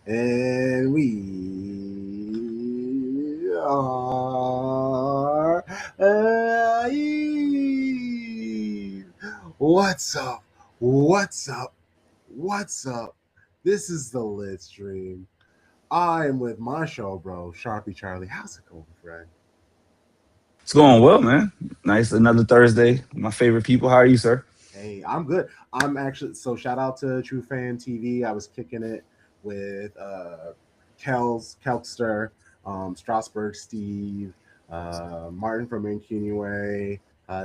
And we are live. What's up? What's up? What's up? This is the Lit Stream. I am with my show, bro, Sharpie Charlie. How's it going, friend? It's going well, man. Nice. Another Thursday. My favorite people. How are you, sir? Hey, I'm good. I'm actually shout out to True Fan TV. I was kicking it with Kelkster, Strasburg Steve, Martin from Incunie,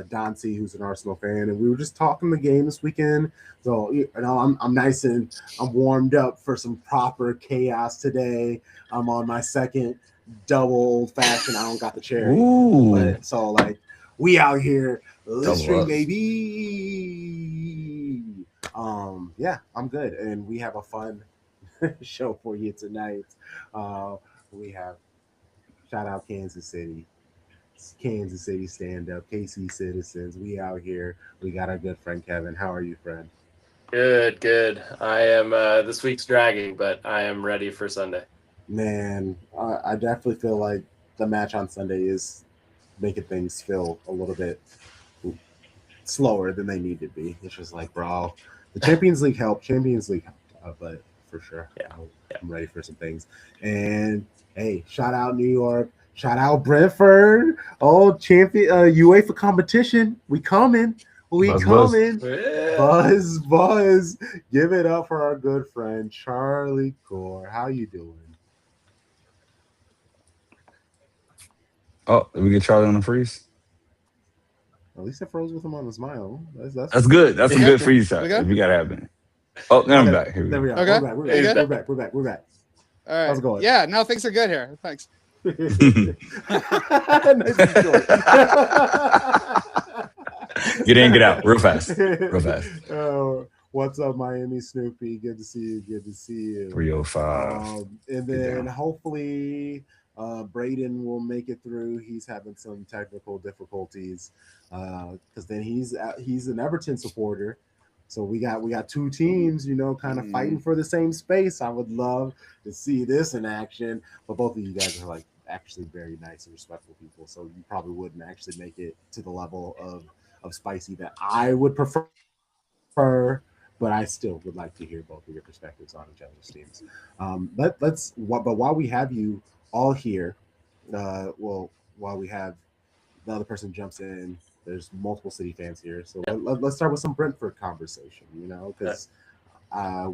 Dante, who's an Arsenal fan, and we were just talking the game this weekend. So I'm nice and I'm warmed up for some proper chaos today. I'm on my second double old fashioned. I don't got the cherry, Ooh, but so like we out here double livestream up. baby. Yeah, I'm good, and we have a fun show for you tonight. Uh, we have shout out Kansas City stand up, KC citizens. We out here. We got our good friend Kevin. How are you, friend? Good, good. I am this week's dragging, but I am ready for Sunday. Man, I definitely feel like the match on Sunday is making things feel a little bit slower than they need to be. It's just like, bro, the Champions League helped. Champions League helped, but for sure, Yeah, yeah. I'm ready for some things. And hey, shout out New York. Shout out Brentford. Oh, champion UEFA competition. We coming. We Buzz, buzz. coming. Yeah. Buzz, buzz. Give it up for our good friend Charlie Corr. How you doing? Oh, did we get Charlie on the freeze? At least it froze with him on the smile. That's That's good. That's We some good? good freeze We shot. good? If you got to happen. Oh, now I'm okay. back. Here we There go. we are. Okay. We're back. We're You back. good? We're back. We're back. We're back. All right. How's it going? Yeah, no, things are good here. Thanks. Nice and short. Get in, get out, real fast, real fast. Oh, what's up, Miami Snoopy? Good to see you. Good to see you. 305. And Get then down. hopefully Braedon will make it through. He's having some technical difficulties because then he's an Everton supporter. So we got two teams, kind of fighting for the same space. I would love to see this in action, but both of you guys are like actually very nice and respectful people. So you probably wouldn't actually make it to the level of spicy that I would prefer, but I still would like to hear both of your perspectives on each other's teams. But while we have you all here, while we have the other person jumps in, there's multiple City fans here, so Yeah. let's start with some Brentford conversation. Uh, Because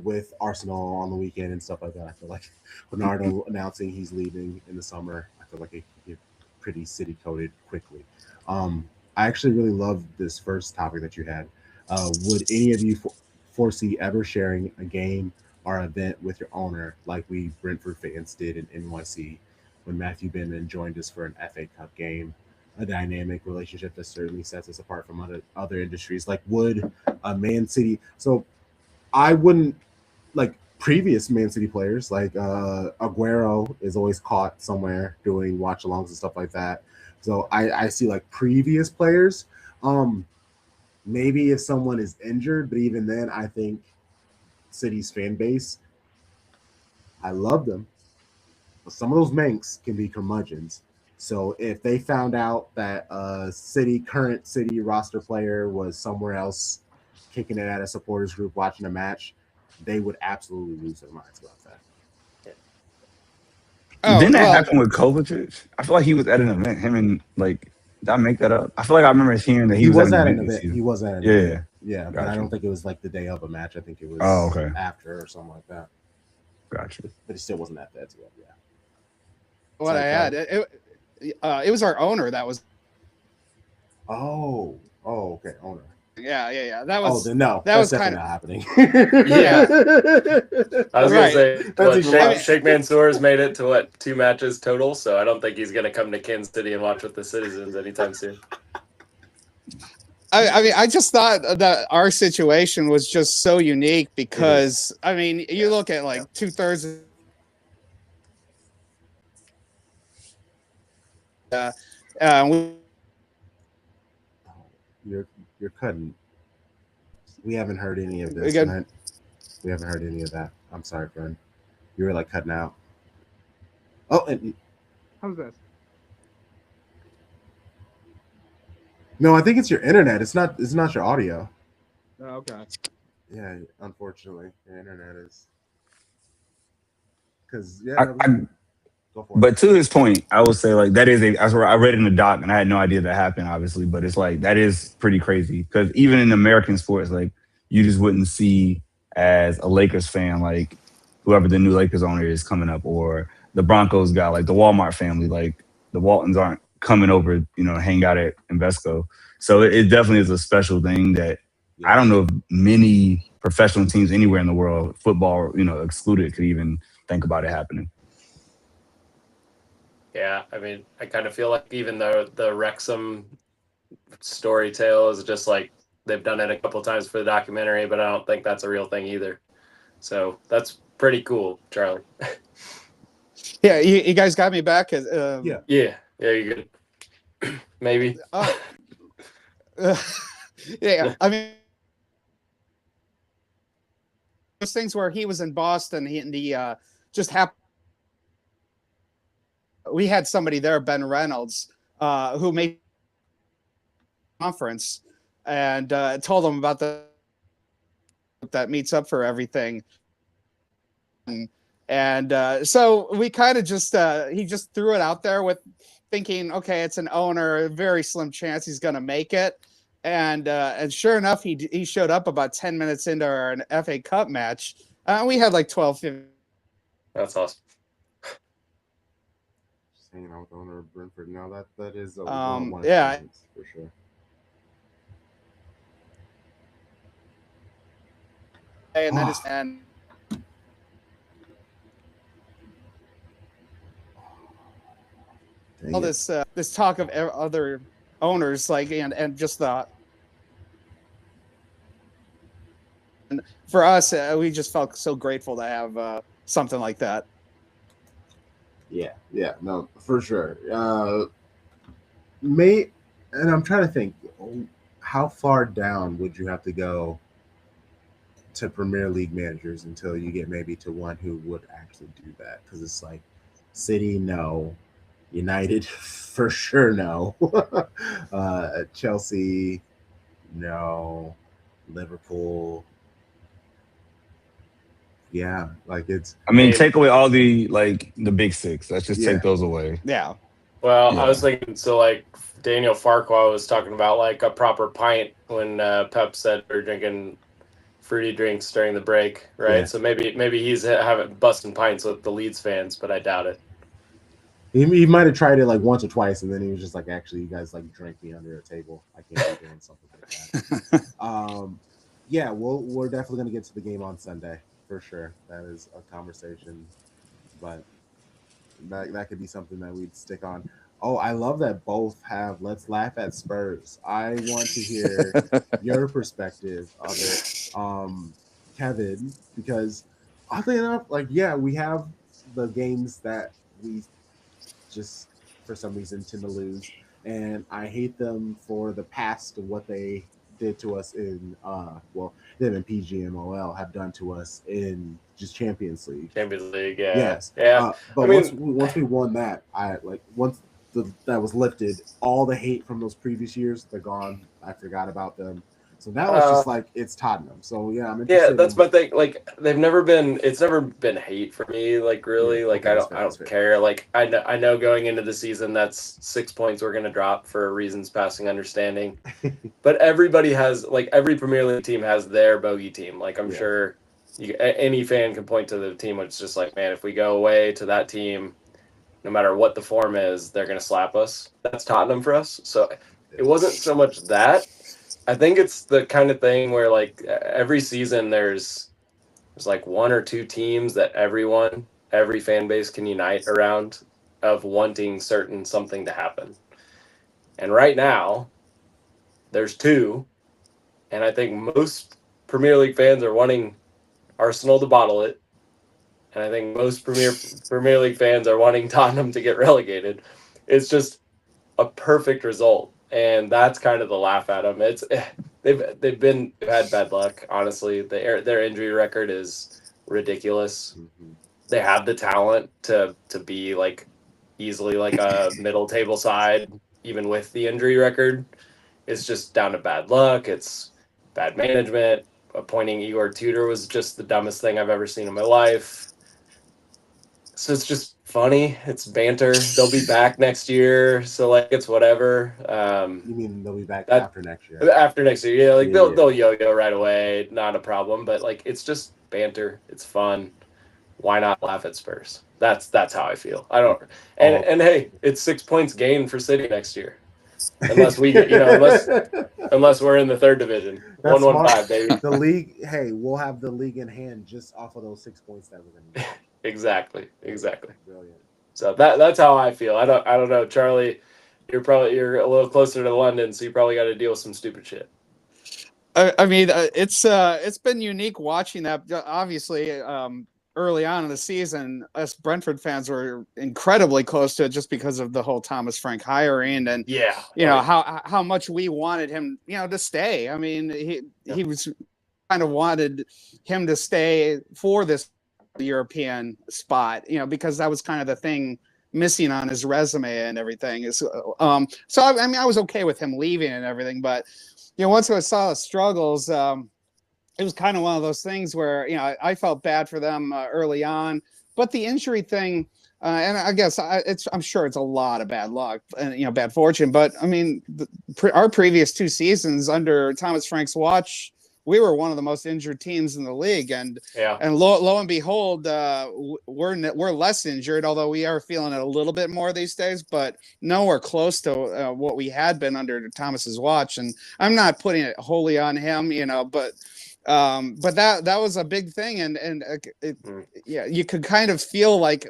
with Arsenal on the weekend and stuff like that, I feel like Bernardo announcing he's leaving in the summer, I feel like it could get pretty city coded quickly. Um, I actually really love this first topic that you had. Would any of you foresee ever sharing a game or event with your owner like we Brentford fans did in NYC when Matthew Benman joined us for an FA Cup game? A dynamic relationship that certainly sets us apart from other industries. Like, would a Man City? So I wouldn't like previous Man City players. Like Aguero is always caught somewhere doing watch alongs and stuff like that. So I see like previous players. Um, Maybe if someone is injured, but even then, I think City's fan base, I love them, but some of those Manx can be curmudgeons. So if they found out that a current City roster player was somewhere else kicking it at a supporters group watching a match, they would absolutely lose their minds about that. Oh, Didn't that well, happen with Kovacic? I feel like he was at an event. Him and like, did I make that up? I feel like I remember hearing that he He was at was an at an event this event. He season. was at an event. Yeah, Yeah, but I got don't you. think it was like the day of a match. I think it Oh, was okay, after or something like that. got you. But it still wasn't at that. Yeah. what I Sorry, had, Charlie. it was our owner that was. Oh, okay, owner. Yeah. Oh, then no, That that's was kind definitely of not happening. Yeah. I was gonna right. say That's what even less. Sheikh Mansour's made it to what 2 matches total, so I don't think he's gonna come to Kansas City and watch with the Citizens anytime soon. I mean, I just thought that our situation was just so unique It is. because I mean, you look at like 2/3. We Oh, you're cutting. We haven't heard any of we this, got man. We haven't heard any of that. I'm sorry, friend. You were like cutting out. Oh, and How's this? no, I think it's your internet. It's not. It's not your audio. Oh, okay. Yeah, unfortunately, your internet is. Because I, I, go for it. but to his point, I would say like that is a. I swear I read it in the doc and I had no idea that happened. Obviously, but it's like that is pretty crazy because even in American sports, like you just wouldn't see as a Lakers fan like whoever the new Lakers owner is coming up or the Broncos guy, like the Walmart family, like the Waltons aren't coming over, hang out at Invesco. So it definitely is a special thing that I don't know if many professional teams anywhere in the world, football, excluded, could even think about it happening. Yeah, I mean, I kind of feel like even though the Wrexham story tale is just like they've done it a couple times for the documentary, but I don't think that's a real thing either. So that's pretty cool, Charlie. Yeah, you guys got me back. Yeah, you're good. Maybe. Yeah, I mean, those things where he was in Boston, he just happened. We had somebody there, Ben Reynolds, who made conference and told him about that meets up for everything. And so we kind of just he just threw it out there with thinking, okay, it's an owner, a very slim chance he's going to make it. And sure enough, he showed up about 10 minutes into an FA Cup match. We had like 12, 15. That's awesome. Just hanging out with the owner of Brentford. Now that is one yeah, for sure. And that is and all this this talk of other owners, like and just the. And for us, we just felt so grateful to have something like that. Yeah, no, for sure. And I'm trying to think, how far down would you have to go to Premier League managers until you get maybe to one who would actually do that? Because it's like City, no. United, for sure, no. Chelsea, no. Liverpool, yeah, like it's. I mean, take away all the big six. Let's just take those away. Yeah. Well, yeah. I was thinking, so like Daniel Farquhar was talking about like a proper pint when Pep said we're drinking fruity drinks during the break, right? Yeah. So maybe he's having busting pints with the Leeds fans, but I doubt it. He might have tried it like once or twice, and then he was just like, "Actually, you guys like drank me under a table. I can't be doing something like that." Yeah, we're definitely gonna get to the game on Sunday for sure. That is a conversation, but that could be something that we'd stick on. Oh, I love that both have Let's Laugh at Spurs. I want to hear your perspective of it, Kevin, because oddly enough, we have the games that we just for some reason tend to lose, and I hate them for the past of what they did to us in them in PGMOL have done to us in just Champions League. Champions League, yeah. Yes. Yeah. But once we won that, that was lifted, all the hate from those previous years, they're gone. I forgot about them. So now it's just like it's Tottenham. So yeah, I'm interested. Yeah, that's my thing. Like it's never been hate for me. Like really, I don't care. Like I know going into the season that's 6 points we're gonna drop for reasons passing understanding. But everybody has every Premier League team has their bogey team. Like I'm sure any fan can point to the team which is just like, man, if we go away to that team, no matter what the form is, they're gonna slap us. That's Tottenham for us. So it wasn't so much that. I think it's the kind of thing where every season there's one or two teams that every fan base can unite around of wanting something to happen. And right now there's two, and I think most Premier League fans are wanting Arsenal to bottle it. And I think most Premier League fans are wanting Tottenham to get relegated. It's just a perfect result. And that's kind of the laugh at them. It's they've had bad luck. Honestly, their injury record is ridiculous. they have the talent to be like easily like a middle table side, even with the injury record. It's just down to bad luck. It's bad management. Appointing Igor Tudor was just the dumbest thing I've ever seen in my life. So it's just funny. It's banter. They'll be back next year, so like it's whatever. You mean they'll be back after next year? After next year, yeah. Like they'll yo-yo right away, not a problem. But like it's just banter. It's fun. Why not laugh at Spurs? That's how I feel. I don't. And hey, it's 6 points gain for City next year, unless we get unless we're in the third division. 1-1-5, baby. The league. Hey, we'll have the league in hand just off of those 6 points that we're going to get. Exactly. Brilliant. So that's how I feel. I don't know, Charlie. You're a little closer to London, so you probably got to deal with some stupid shit. I mean, it's been unique watching that. Obviously, early on in the season, us Brentford fans were incredibly close to it just because of the whole Thomas Frank hiring and how much we wanted him, to stay. I mean, he was kind of wanted him to stay for this European spot, because that was kind of the thing missing on his resume and everything. So I mean, I was okay with him leaving and everything, but once I saw the struggles, it was kind of one of those things where I felt bad for them early on, but the injury thing, and I guess I'm sure it's a lot of bad luck and bad fortune. But I mean, our previous 2 seasons under Thomas Frank's watch, we were one of the most injured teams in the league, and lo and behold, we're less injured, although we are feeling it a little bit more these days, but nowhere close to what we had been under Thomas's watch. And I'm not putting it wholly on him, but that was a big thing, and you could kind of feel like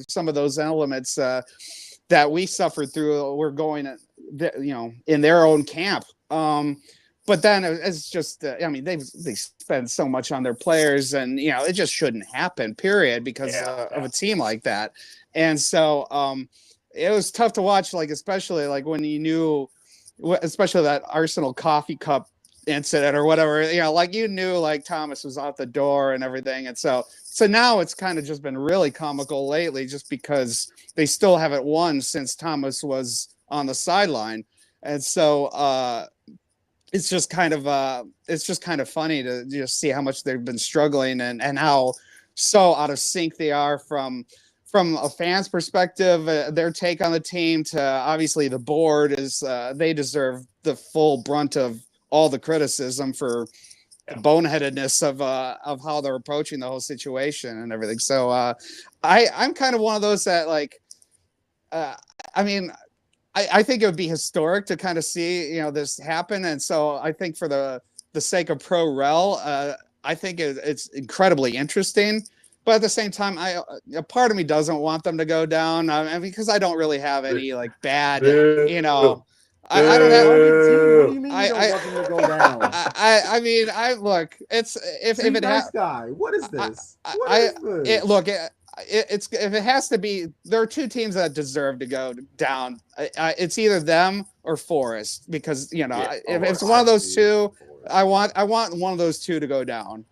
some of those elements that we suffered through were going in their own camp. But then it's just, I mean, they spend so much on their players, and it just shouldn't happen, period, because of a team like that. And so it was tough to watch, like especially like when you knew, especially that Arsenal coffee cup incident or whatever, like Thomas was out the door and everything. And so now it's kind of just been really comical lately, just because they still haven't won since Thomas was on the sideline. And so it's just kind of funny to just see how much they've been struggling and how so out of sync they are from a fan's perspective, their take on the team, to obviously the board is they deserve the full brunt of all the criticism for the boneheadedness of how they're approaching the whole situation and everything. So I'm kind of one of those that I think it would be historic to kind of see, this happen. And so I think for the sake of pro rel, I think it's incredibly interesting. But at the same time, a part of me doesn't want them to go down. Because I don't really have any bad, I don't have. What do you mean you don't want them to go down? I mean, look. It's if it has guy. What is this? It's if it has to be, there are 2 teams that deserve to go down. It's either them or Forest, because if it's one of those 2, I want one of those 2 to go down.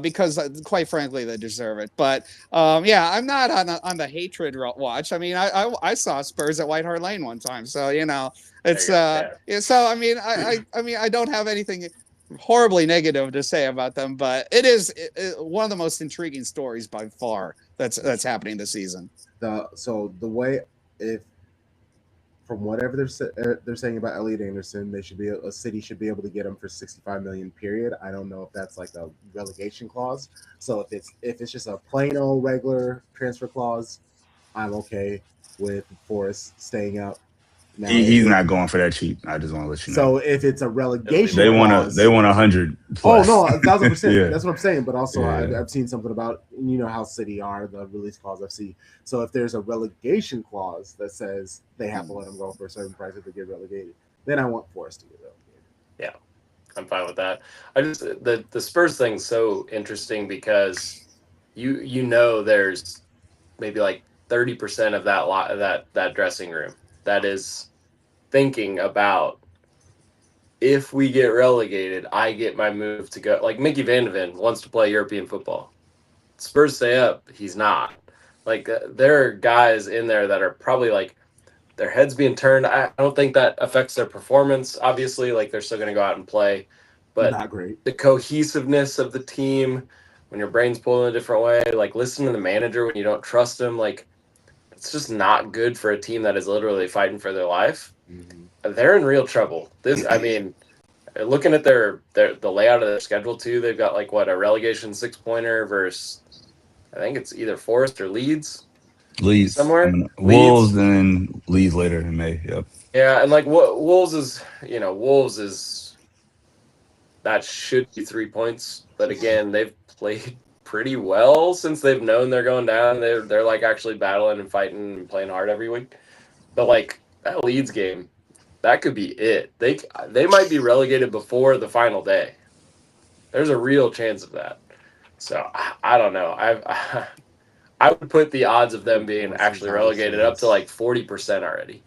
Because quite frankly, they deserve it. But I'm not on the hatred watch. I mean, I saw Spurs at White Hart Lane one time, so it's so I mean, I don't have anything horribly negative to say about them, but it is one of the most intriguing stories by far that's happening this season. So the way, if from whatever they're saying about Elliot Anderson, a City should be able to get him for 65 million. Period. I don't know if that's like a relegation clause. So if it's just a plain old regular transfer clause, I'm okay with Forest staying up. Now, he's not going for that cheap. I just want to let you know. So if it's a relegation, they want 100. Plus. Oh no, 1,000%. Yeah. That's what I'm saying. But also, I've seen something about how City are, the release clause I've seen. So if there's a relegation clause that says they have to let them go for a certain price if they get relegated, then I want Forest to get relegated. Yeah, I'm fine with that. I just the Spurs thing's so interesting because there's maybe like 30% of that dressing room that is thinking about, if we get relegated, I get my move to go. Like Mickey Van de Ven wants to play European football. Spurs stay up, he's not. Like, there are guys in there that are probably like their heads being turned. I don't think that affects their performance. Obviously, like they're still going to go out and play, but Not great. the cohesiveness of the team, when your brain's pulled in a different way, like listen to the manager when you don't trust him, like it's just not good for a team that is literally fighting for their life. Mm-hmm. They're in real trouble. I mean, looking at the layout of their schedule too, they've got like a relegation 6-pointer versus, I think it's either Forest or Leeds. Somewhere. Wolves and then Leeds later in May. Yep. Yeah, and like Wolves is that should be 3 points, but again, they've played pretty well since they've known they're going down. They're like actually battling and fighting and playing hard every week. But like that Leeds game, that could be it. They might be relegated before the final day. There's a real chance of that. So I don't know. I would put the odds of them being actually relegated up to like 40% already.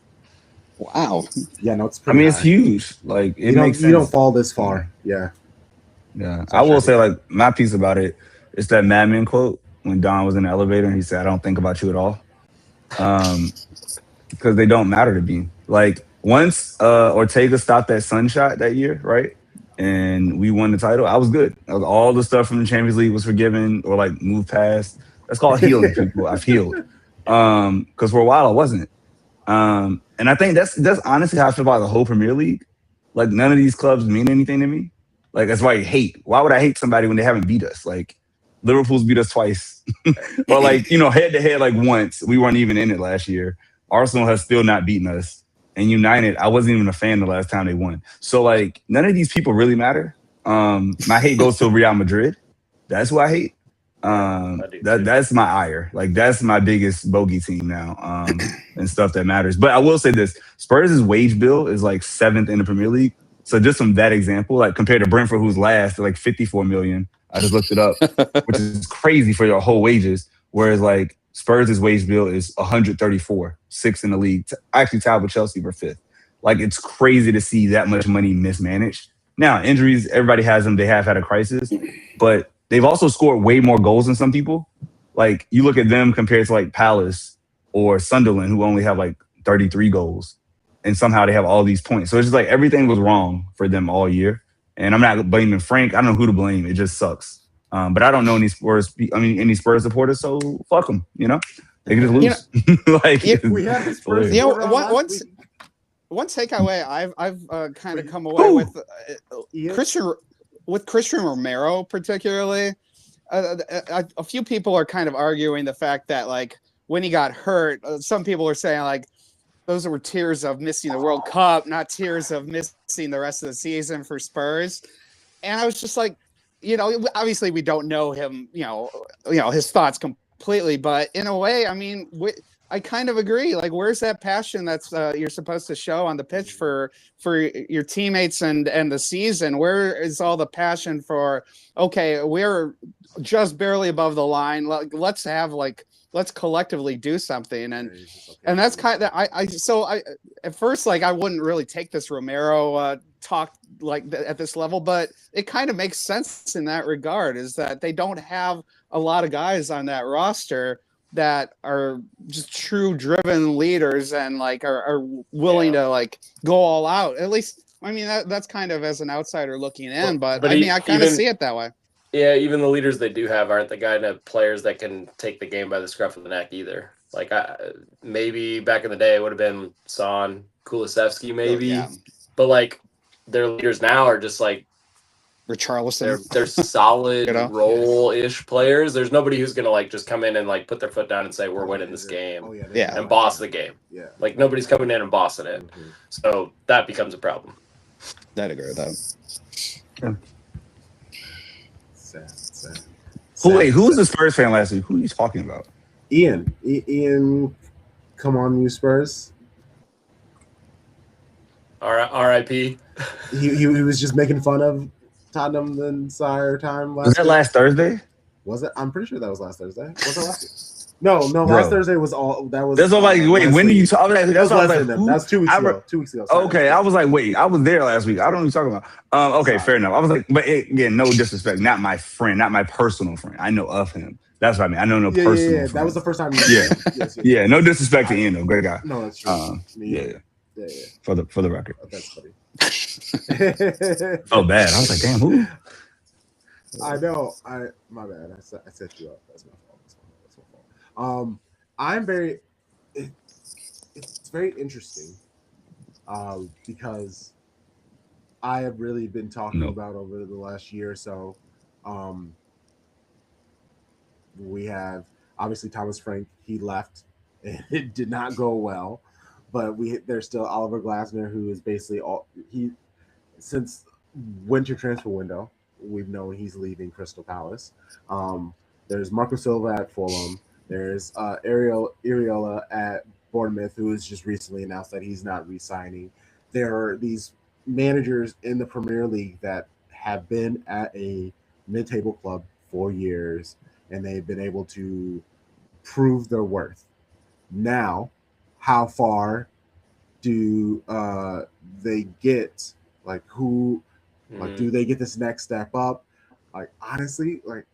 Wow. Yeah, no, it's. I mean, high. it's huge. Like it makes sense. You don't fall this far. Yeah. Yeah. I will say, like, my piece about it is that Mad Men quote when Don was in the elevator and he said, "I don't think about you at all," because they don't matter to me. Like once Ortega stopped that sunshot that year, right? And we won the title. I was good. All the stuff from the Champions League was forgiven or like moved past. That's called healing, people. I've healed. Because for a while I wasn't. And I think that's honestly how I feel about the whole Premier League. Like none of these clubs mean anything to me. Like that's why I hate. Why would I hate somebody when they haven't beat us? Like Liverpool's beat us twice. Or like, head to head like once. We weren't even in it last year. Arsenal has still not beaten us. And United, I wasn't even a fan the last time they won. So like none of these people really matter. My hate goes to Real Madrid. That's who I hate. That's my ire. Like that's my biggest bogey team now. And stuff that matters. But I will say this: Spurs' wage bill is like 7th in the Premier League. So just from that example, like compared to Brentford, who's last, like 54 million. I just looked it up, which is crazy for your whole wages. Whereas like Spurs' wage bill is 134, 6th in the league. Actually tied with Chelsea for 5th. Like it's crazy to see that much money mismanaged. Now injuries, everybody has them. They have had a crisis, but they've also scored way more goals than some people. Like you look at them compared to like Palace or Sunderland, who only have like 33 goals, and somehow they have all these points. So it's just like everything was wrong for them all year. And I'm not blaming Frank. I don't know who to blame. It just sucks. But I don't know any Spurs supporters, so fuck them. They can just lose. We have the Spurs. One takeaway I've kind of come away with Christian Romero particularly. A few people are kind of arguing the fact that like when he got hurt, some people are saying like those were tears of missing the World Cup, not tears of missing the rest of the season for Spurs. And I was just like, obviously we don't know him, his thoughts completely, but in a way, I mean, I kind of agree. Like, where's that passion that's you're supposed to show on the pitch for your teammates and the season? Where is all the passion for? Okay, we're just barely above the line. Let's collectively do something, and that's kind of I at first like I wouldn't really take this Romero talk like at this level, but it kind of makes sense in that regard. Is that they don't have a lot of guys on that roster that are just true driven leaders and like are willing to like go all out. At least, I mean, that's kind of as an outsider looking in, but I mean, I kind of see it that way. Yeah, even the leaders they do have aren't the kind of players that can take the game by the scruff of the neck either. Like maybe back in the day it would have been Son, Kulusevski maybe, but like their leaders now are just like Richarlison. They're solid role-ish players. There's nobody who's gonna like just come in and like put their foot down and say we're winning this game and boss the game. Yeah, like nobody's coming in and bossing it. Mm-hmm. So that becomes a problem. I'd agree with that. Yeah. Sad. Who was the Spurs fan last week? Who are you talking about? Ian, come on, you Spurs. R.I.P. He was just making fun of Tottenham the entire time. Was that last Thursday? Was it? I'm pretty sure that was last Thursday. Was it last week? No. Last Thursday was all. That was. That's all like. Wait, when do you talk? That's last like, that's 2 weeks ago. 2 weeks ago. Sorry. Okay, I was like, wait, I was there last week. I don't know what you're talking about. Okay, fair enough. I was like, but again, no disrespect. Not my friend, not my personal friend. I know of him. That's what I mean. I know no Yeah, personal. yeah. That was the first time. Yes. Yeah. No disrespect to Ian, though. Great guy. No, that's true. Yeah. Yeah. For the record. That's funny. Oh, bad. I was like, damn, who? I know. My bad. I set you up. That's my fault. That's my fault. I'm very. It's very interesting. Because I have really been talking about over the last year or so. We have obviously Thomas Frank. He left, and it did not go well. But there's still Oliver Glasner, who is basically since winter transfer window. We've known he's leaving Crystal Palace. There's Marco Silva at Fulham. There's Ariola at Bournemouth, who has just recently announced that he's not re-signing. There are these managers in the Premier League that have been at a mid-table club for years, and they've been able to prove their worth. Now, how far do they get? Like, who? Like, do they get this next step up? Like, honestly, like,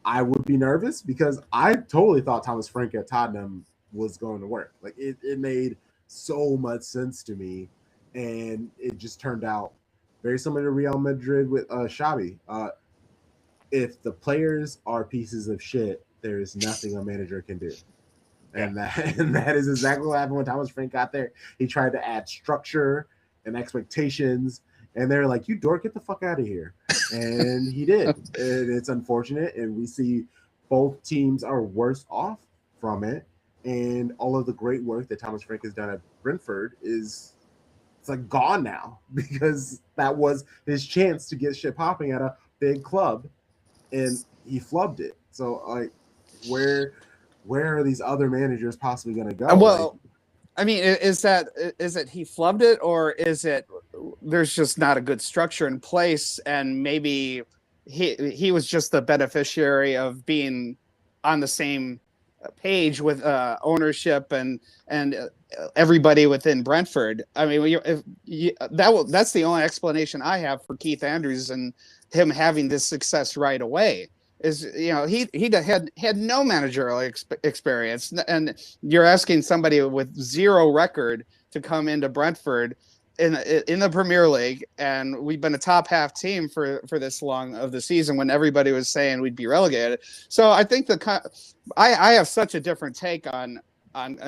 I would be nervous because I totally thought Thomas Frank at Tottenham was going to work. Like, it made so much sense to me, and it just turned out very similar to Real Madrid with Xavi. If the players are pieces of shit, there is nothing a manager can do. And that is exactly what happened when Thomas Frank got there. He tried to add structure and expectations, and they're like, "You dork, get the fuck out of here." And he did. And it's unfortunate, and we see both teams are worse off from it. And all of the great work that Thomas Frank has done at Brentford it's like gone now, because that was his chance to get shit popping at a big club, and he flubbed it. So, like, where are these other managers possibly going to go? Well, I mean, is it he flubbed it, or is it there's just not a good structure in place, and maybe he was just the beneficiary of being on the same page with ownership and everybody within Brentford? I mean, that's the only explanation I have for Keith Andrews and him having this success right away. Is, you know, he had no managerial experience, and you're asking somebody with zero record to come into Brentford in the Premier League, and we've been a top half team for this long of the season when everybody was saying we'd be relegated. So I think I have such a different take on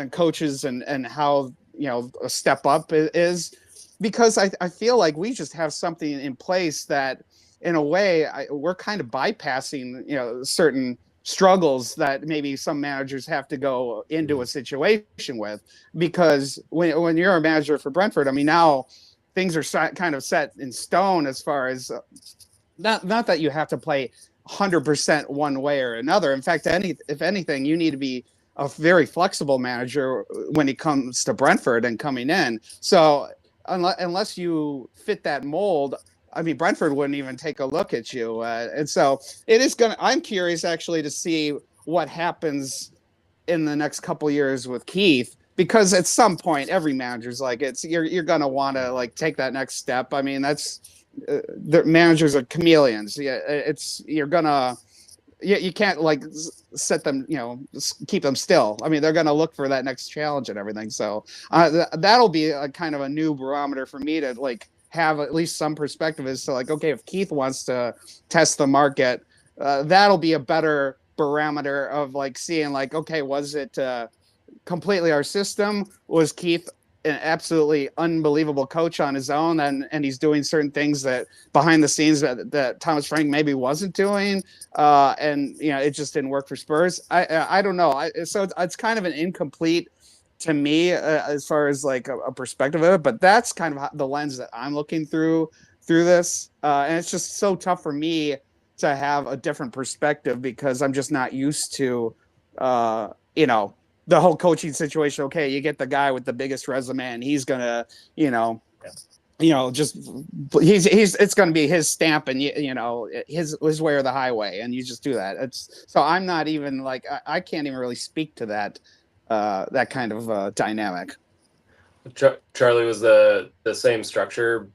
coaches and how, you know, a step up is, because I feel like we just have something in place that, in a way, we're kind of bypassing, you know, certain struggles that maybe some managers have to go into a situation with, because when you're a manager for Brentford, I mean, now things are kind of set in stone as far as not that you have to play 100% one way or another. In fact, if anything, you need to be a very flexible manager when it comes to Brentford and coming in. So unless you fit that mold, I mean, Brentford wouldn't even take a look at you. And so I'm curious actually to see what happens in the next couple of years with Keith, because at some point every manager's like, you're going to want to like take that next step. I mean, the managers are chameleons. Yeah. You can't like set them, you know, keep them still. I mean, they're going to look for that next challenge and everything. So that'll be a kind of a new barometer for me to like have at least some perspective as to like, okay, if Keith wants to test the market, that'll be a better barometer of like seeing like, okay, was it completely our system? Was Keith an absolutely unbelievable coach on his own, and he's doing certain things that behind the scenes that Thomas Frank maybe wasn't doing, and you know, it just didn't work for Spurs? I don't know. So it's kind of an incomplete to me as far as like a perspective of it, but that's kind of the lens that I'm looking through this, and it's just so tough for me to have a different perspective because I'm just not used to you know, the whole coaching situation. Okay, you get the guy with the biggest resume and he's gonna, you know, just it's going to be his stamp, and you know, his way or the highway, and you just do that. So I'm not even like, I can't even really speak to that kind of dynamic. Charlie, was the same structure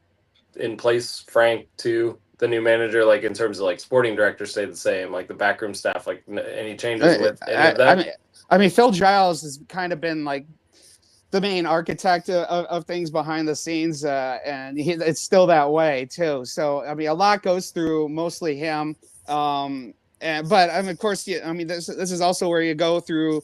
in place, Frank, too, the new manager, like in terms of like sporting director, stay the same? Like the backroom staff, like any changes with any of that? I mean, Phil Giles has kind of been like the main architect of things behind the scenes, and it's still that way too. So I mean, a lot goes through mostly him. But I mean, of course, I mean, this is also where you go through,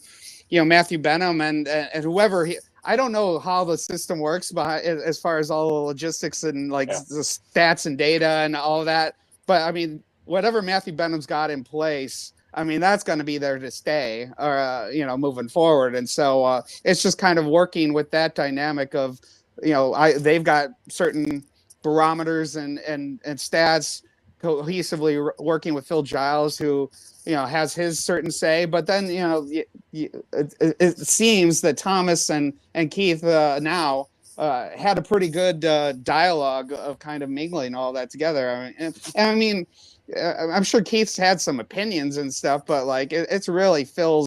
Matthew Benham and whoever I don't know how the system works behind as far as all the logistics and like the stats and data and all that. But I mean, whatever Matthew Benham's got in place, I mean, that's going to be there to stay, moving forward. And so it's just kind of working with that dynamic of, they've got certain barometers and stats cohesively working with Phil Giles, who, has his certain say. But then, it seems that Thomas and Keith now had a pretty good dialogue of kind of mingling all that together. I mean, I'm sure Keith's had some opinions and stuff, but like it's really Phil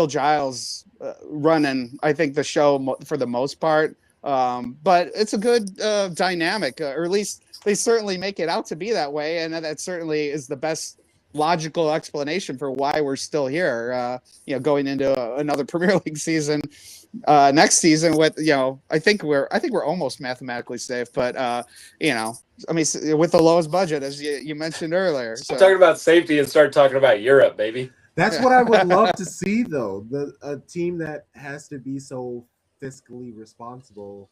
Giles running, I think, the show for the most part. But it's a good dynamic, or at least they certainly make it out to be that way, and that certainly is the best logical explanation for why we're still here. Going into another Premier League season next season with, I think we're almost mathematically safe, but I mean, with the lowest budget, as you mentioned earlier. So. I'm talking about safety and start talking about Europe, baby. That's what I would love to see, though. A team that has to be so fiscally responsible,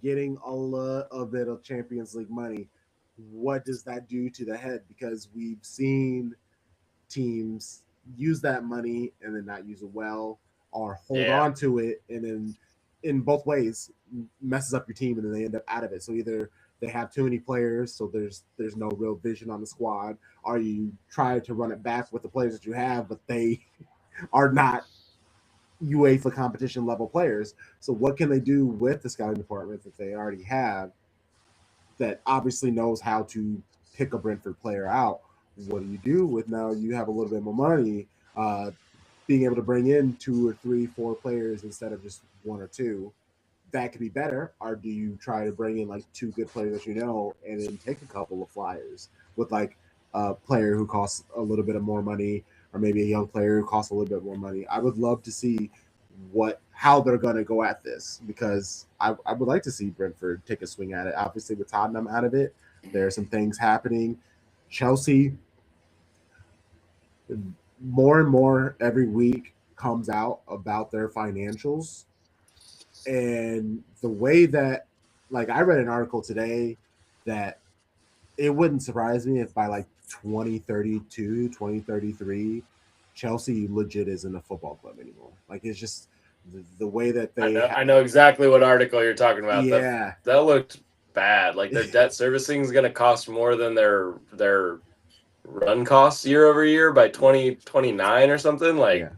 getting a bit of Champions League money. What does that do to the head? Because we've seen teams use that money and then not use it well, or hold on to it, and then in both ways messes up your team, and then they end up out of it. So either they have too many players, so there's no real vision on the squad, or you try to run it back with the players that you have, but they are not UEFA competition level players. So what can they do with the scouting department that they already have that obviously knows how to pick a Brentford player out? What do you do with now you have a little bit more money, being able to bring in 2 or 3, 4 players instead of just 1 or 2? That could be better. Or do you try to bring in like 2 good players that and then take a couple of flyers with like a player who costs a little bit of more money, or maybe a young player who costs a little bit more money? I would love to see how they're going to go at this, because I would like to see Brentford take a swing at it. Obviously, with Tottenham out of it, there are some things happening. Chelsea, more and more every week comes out about their financials, and the way that, like, I read an article today that it wouldn't surprise me if by like 2032, 2033, Chelsea legit isn't a football club anymore. Like, it's just the way that they... I know exactly what article you're talking about. Yeah. That looked bad. Like, their debt servicing is going to cost more than their run costs year over year by 2029 or something. Like,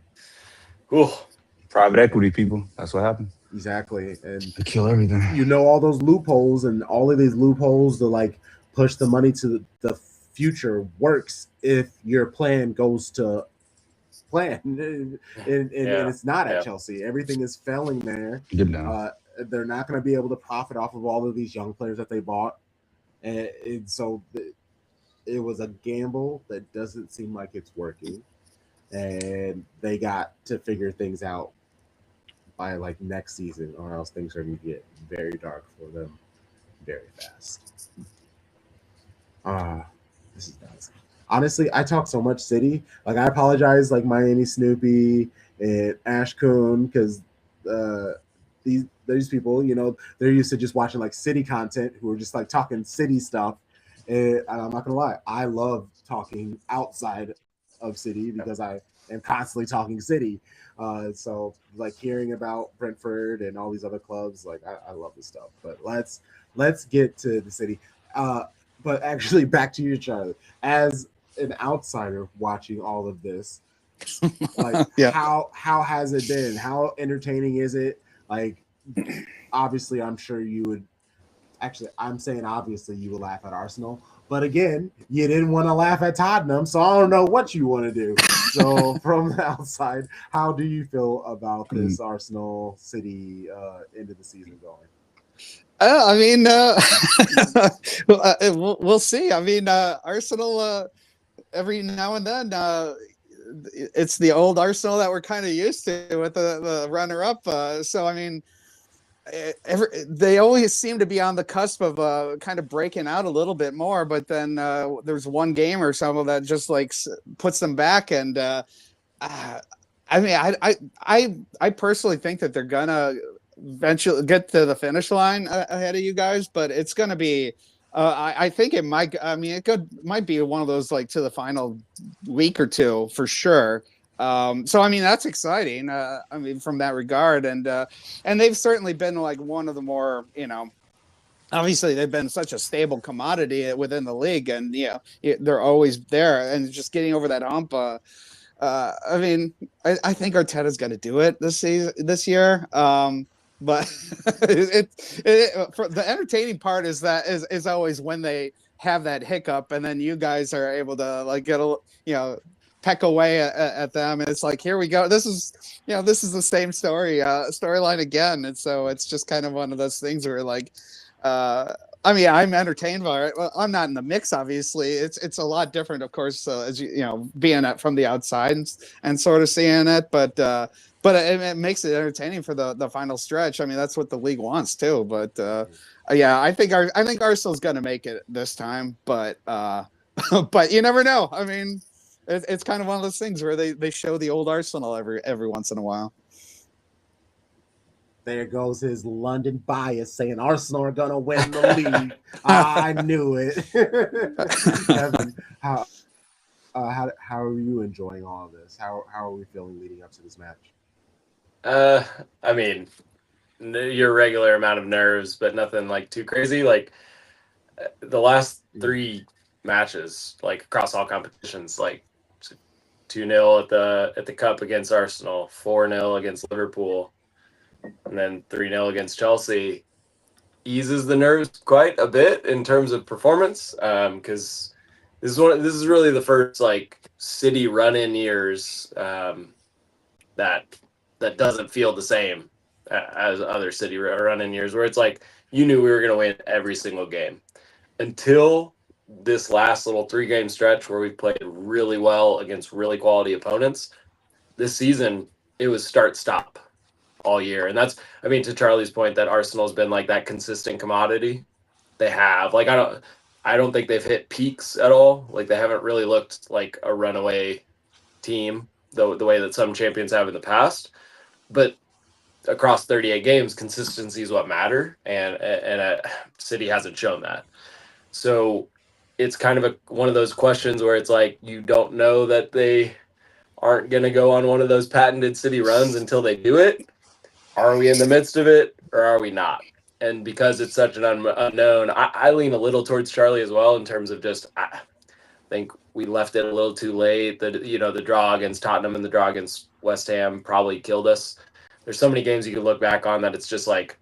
private equity people. That's what happened. Exactly. And they kill everything. All those loopholes, and all of these loopholes to like push the money to the future works if your plan goes to plan. And it's not at Chelsea. Everything is failing there. They're not going to be able to profit off of all of these young players that they bought. And so it was a gamble that doesn't seem like it's working. And they got to figure things out by like next season, or else things are going to get very dark for them very fast. This is nuts. Honestly, I talk so much City. Like, I apologize, like Miami Snoopy and Ash Coon, because these people, they're used to just watching like City content, who are just like talking City stuff. And I'm not gonna lie, I love talking outside of City because I am constantly talking City. So like hearing about Brentford and all these other clubs, like I love this stuff. But let's get to the City. But actually, back to you, Charlie. As an outsider watching all of this, like how has it been? How entertaining is it? Like, obviously, I'm sure you would. Actually, I'm saying obviously you would laugh at Arsenal, but again, you didn't want to laugh at Tottenham, so I don't know what you want to do. So from the outside, how do you feel about this Arsenal City end of the season going? I mean, we'll see. I mean, Arsenal, every now and then, it's the old Arsenal that we're kind of used to with the runner-up. So, I mean, they always seem to be on the cusp of kind of breaking out a little bit more, but then there's one game or something that just like puts them back. And I mean, I personally think that they're gonna eventually get to the finish line ahead of you guys, but it's gonna be. I think it might. I mean, might be one of those like to the final week or two for sure. So I mean, that's exciting. I mean, from that regard, and they've certainly been like one of the more, obviously they've been such a stable commodity within the league, and they're always there, and just getting over that hump. I mean, I think Arteta's going to do it this year. But for the entertaining part is that is always when they have that hiccup, and then you guys are able to like get peck away at them, and it's like, here we go. This is the same storyline again, and so it's just kind of one of those things where like. I mean, I'm entertained by it. Well, I'm not in the mix, obviously. It's a lot different, of course, as being from the outside and sort of seeing it, but it makes it entertaining for the final stretch. I mean, that's what the league wants too. But yeah, I think Arsenal's going to make it this time, but but you never know. I mean, it's kind of one of those things where they show the old Arsenal every once in a while. There goes his London bias saying Arsenal are going to win the league. I knew it. Kevin, how are you enjoying all of this? How are we feeling leading up to this match? I mean, your regular amount of nerves, but nothing like too crazy. Like the last 3 matches, like across all competitions, like 2-0 at the Cup against Arsenal, 4-0 against Liverpool, and then 3-0 against Chelsea, eases the nerves quite a bit in terms of performance. Because this is really the first like City run-in years that doesn't feel the same as other City run-in years, where it's like you knew we were going to win every single game until this last little 3-game stretch where we played really well against really quality opponents. This season, it was start-stop all year. And that's, I mean, to Charlie's point, that Arsenal's been like that consistent commodity. They have. Like, I don't think they've hit peaks at all. Like, they haven't really looked like a runaway team, the way that some champions have in the past. But across 38 games, consistency is what matter. And City hasn't shown that. So it's kind of one of those questions where it's like, you don't know that they aren't going to go on one of those patented City runs until they do it. Are we in the midst of it or are we not? And because it's such an unknown, I lean a little towards Charlie as well in terms of just, I think we left it a little too late. The draw against Tottenham and the draw against West Ham probably killed us. There's so many games you can look back on that it's just like,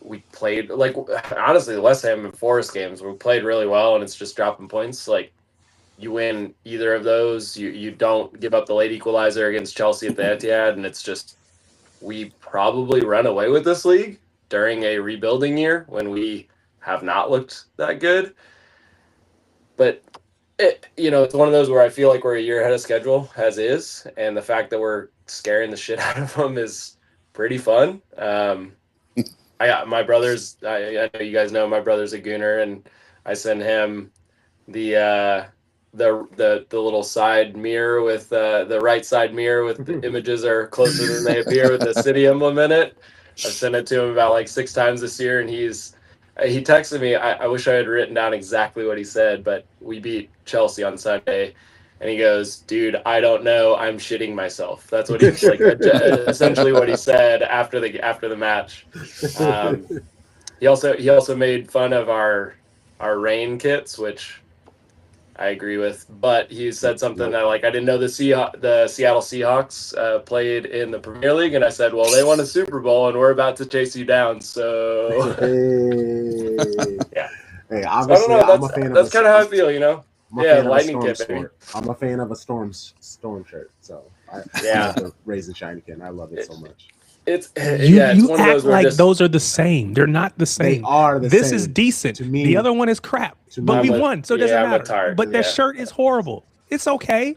we played, like, honestly, the West Ham and Forest games, we played really well and it's just dropping points. Like, you win either of those, you don't give up the late equalizer against Chelsea at the Etihad, and it's just, we probably run away with this league during a rebuilding year when we have not looked that good. But it's one of those where I feel like we're a year ahead of schedule as is, and the fact that we're scaring the shit out of them is pretty fun. I got my brothers. I know you guys know my brother's a Gooner, and I send him the little side mirror with the right side mirror with the images are closer than they appear with the City emblem in it. I've sent it to him about like 6 times this year, and he texted me. I wish I had written down exactly what he said, but we beat Chelsea on Sunday, and he goes, "Dude, I don't know. I'm shitting myself." That's what he like essentially what he said after the match. He also made fun of our rain kits, which I agree with, but he said something that like, I didn't know the Seattle Seahawks played in the Premier League, and I said, well, they won a Super Bowl and we're about to chase you down. So yeah. Hey, obviously, so I don't know. I'm a fan that's of kind of how I feel, lightning kit, baby. I'm a fan of a storm shirt, so I love the Raisin Shiny Kid. I love it so much. It's You one of act those where like just, those are the same. They're not the same. They are the This same. is decent. To me- the other one is crap. But we won, so it doesn't I'm a matter. tart, But that yeah. shirt is horrible. It's okay.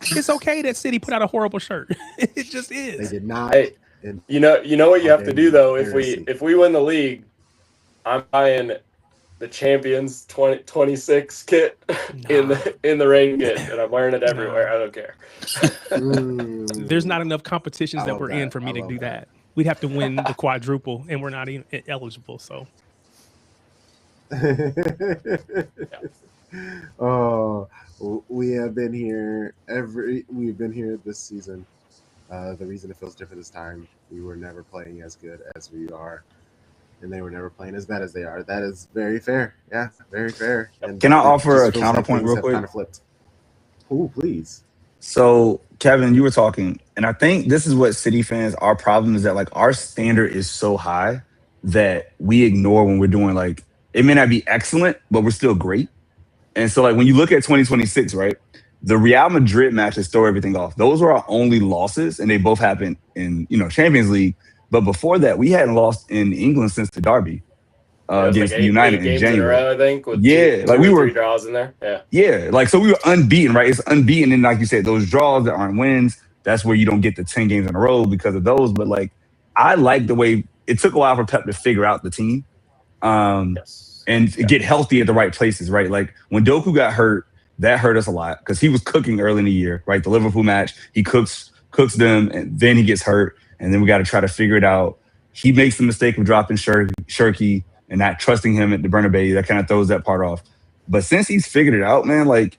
It's okay that City put out a horrible shirt. It just They is. did not. Hey, you know what you have to do though. If we win the league, I'm buying the champions 2026 kit in the rain kit, and I'm wearing it everywhere. I don't care. There's not enough competitions I that love we're in that. for me I to love do that. that. We'd have to win the quadruple, and we're not even eligible. So Oh, we have been here we've been here this season. The reason it feels different this time, we were never playing as good as we are, and they were never playing as bad as they are. That is very fair. Yeah, very fair. And Can I it offer just a feels like counterpoint things real have quick? kind of flipped. Oh, please. So, Kevin, you were talking, and I think this is what City fans, our problem is that like our standard is so high that we ignore when we're doing like, it may not be excellent, but we're still great. And so, like, when you look at 2026, right, the Real Madrid matches throw everything off. Those were our only losses, and they both happened in, Champions League. But before that, we hadn't lost in England since the derby against like United eight in games January. in a row, I think, with Yeah, two or three draws in there. Yeah, like so we were unbeaten, right? It's unbeaten, and like you said, those draws that aren't wins. That's where you don't get the 10 games in a row because of those. But like, I like the way it took a while for Pep to figure out the team, and get healthy at the right places, right? Like when Doku got hurt, that hurt us a lot because he was cooking early in the year, right? The Liverpool match, he cooks them, and then he gets hurt, and then we got to try to figure it out. He makes the mistake of dropping Shirky and not trusting him at the Bernabeu. That kind of throws that part off. But since he's figured it out, man, like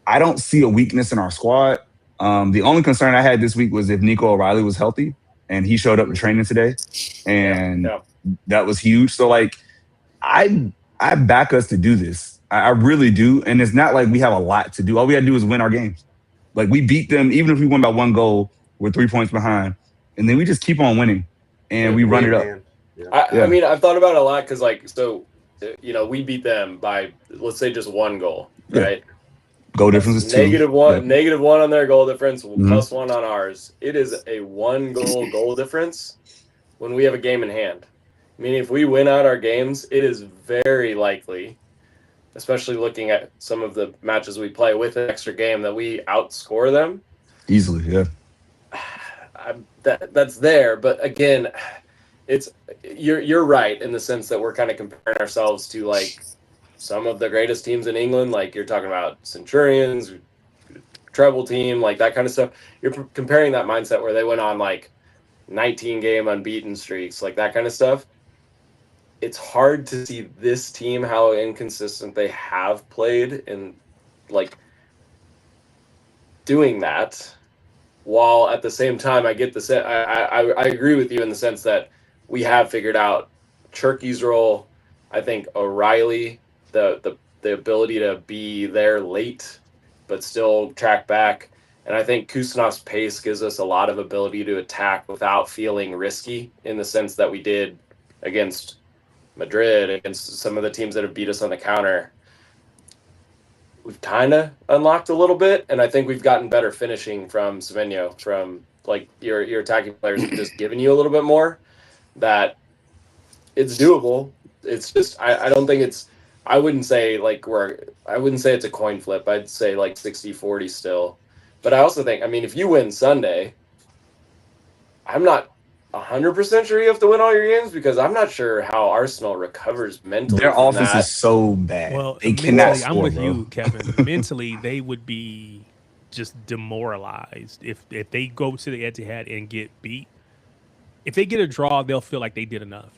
I don't see a weakness in our squad. The only concern I had this week was if Nico O'Reilly was healthy, and he showed up to training today, and that was huge. So like, I back us to do this. I really do, and it's not like we have a lot to do. All we got to do is win our games. Like we beat them, even if we win by 1 goal, we're 3 points behind, and then we just keep on winning, and we run it up. I mean, I've thought about it a lot because, like, so we beat them by, let's say, just 1 goal, right? Goal difference is 2. -1 on their goal difference, +1 on ours. It is a 1 goal difference when we have a game in hand. I mean, if we win out our games, it is very likely, especially looking at some of the matches we play with an extra game, that we outscore them easily. Yeah, that's there, but again, you're right in the sense that we're kind of comparing ourselves to like some of the greatest teams in England. Like you're talking about Centurions, treble team, like that kind of stuff. You're comparing that mindset where they went on like 19-game unbeaten streaks, like that kind of stuff. It's hard to see this team how inconsistent they have played in like doing that, while at the same time I get the I agree with you in the sense that we have figured out Cherky's role. I think O'Reilly, the ability to be there late but still track back, and I think Kusanov's pace gives us a lot of ability to attack without feeling risky in the sense that we did against Madrid, against some of the teams that have beat us on the counter. We've kind of unlocked a little bit, and I think we've gotten better finishing from Semenyo, from like your attacking players have just given you a little bit more. That it's doable. It's just I don't think it's. I wouldn't say it's a coin flip. I'd say like 60-40 still. But I also think, I mean, if you win Sunday, I'm not 100% sure you have to win all your games, because I'm not sure how Arsenal recovers mentally. Their offense is so bad. Well, they cannot score, I'm with bro. you, Kevin. Mentally, they would be just demoralized if they go to the head-to-head and get beat. If they get a draw, they'll feel like they did enough.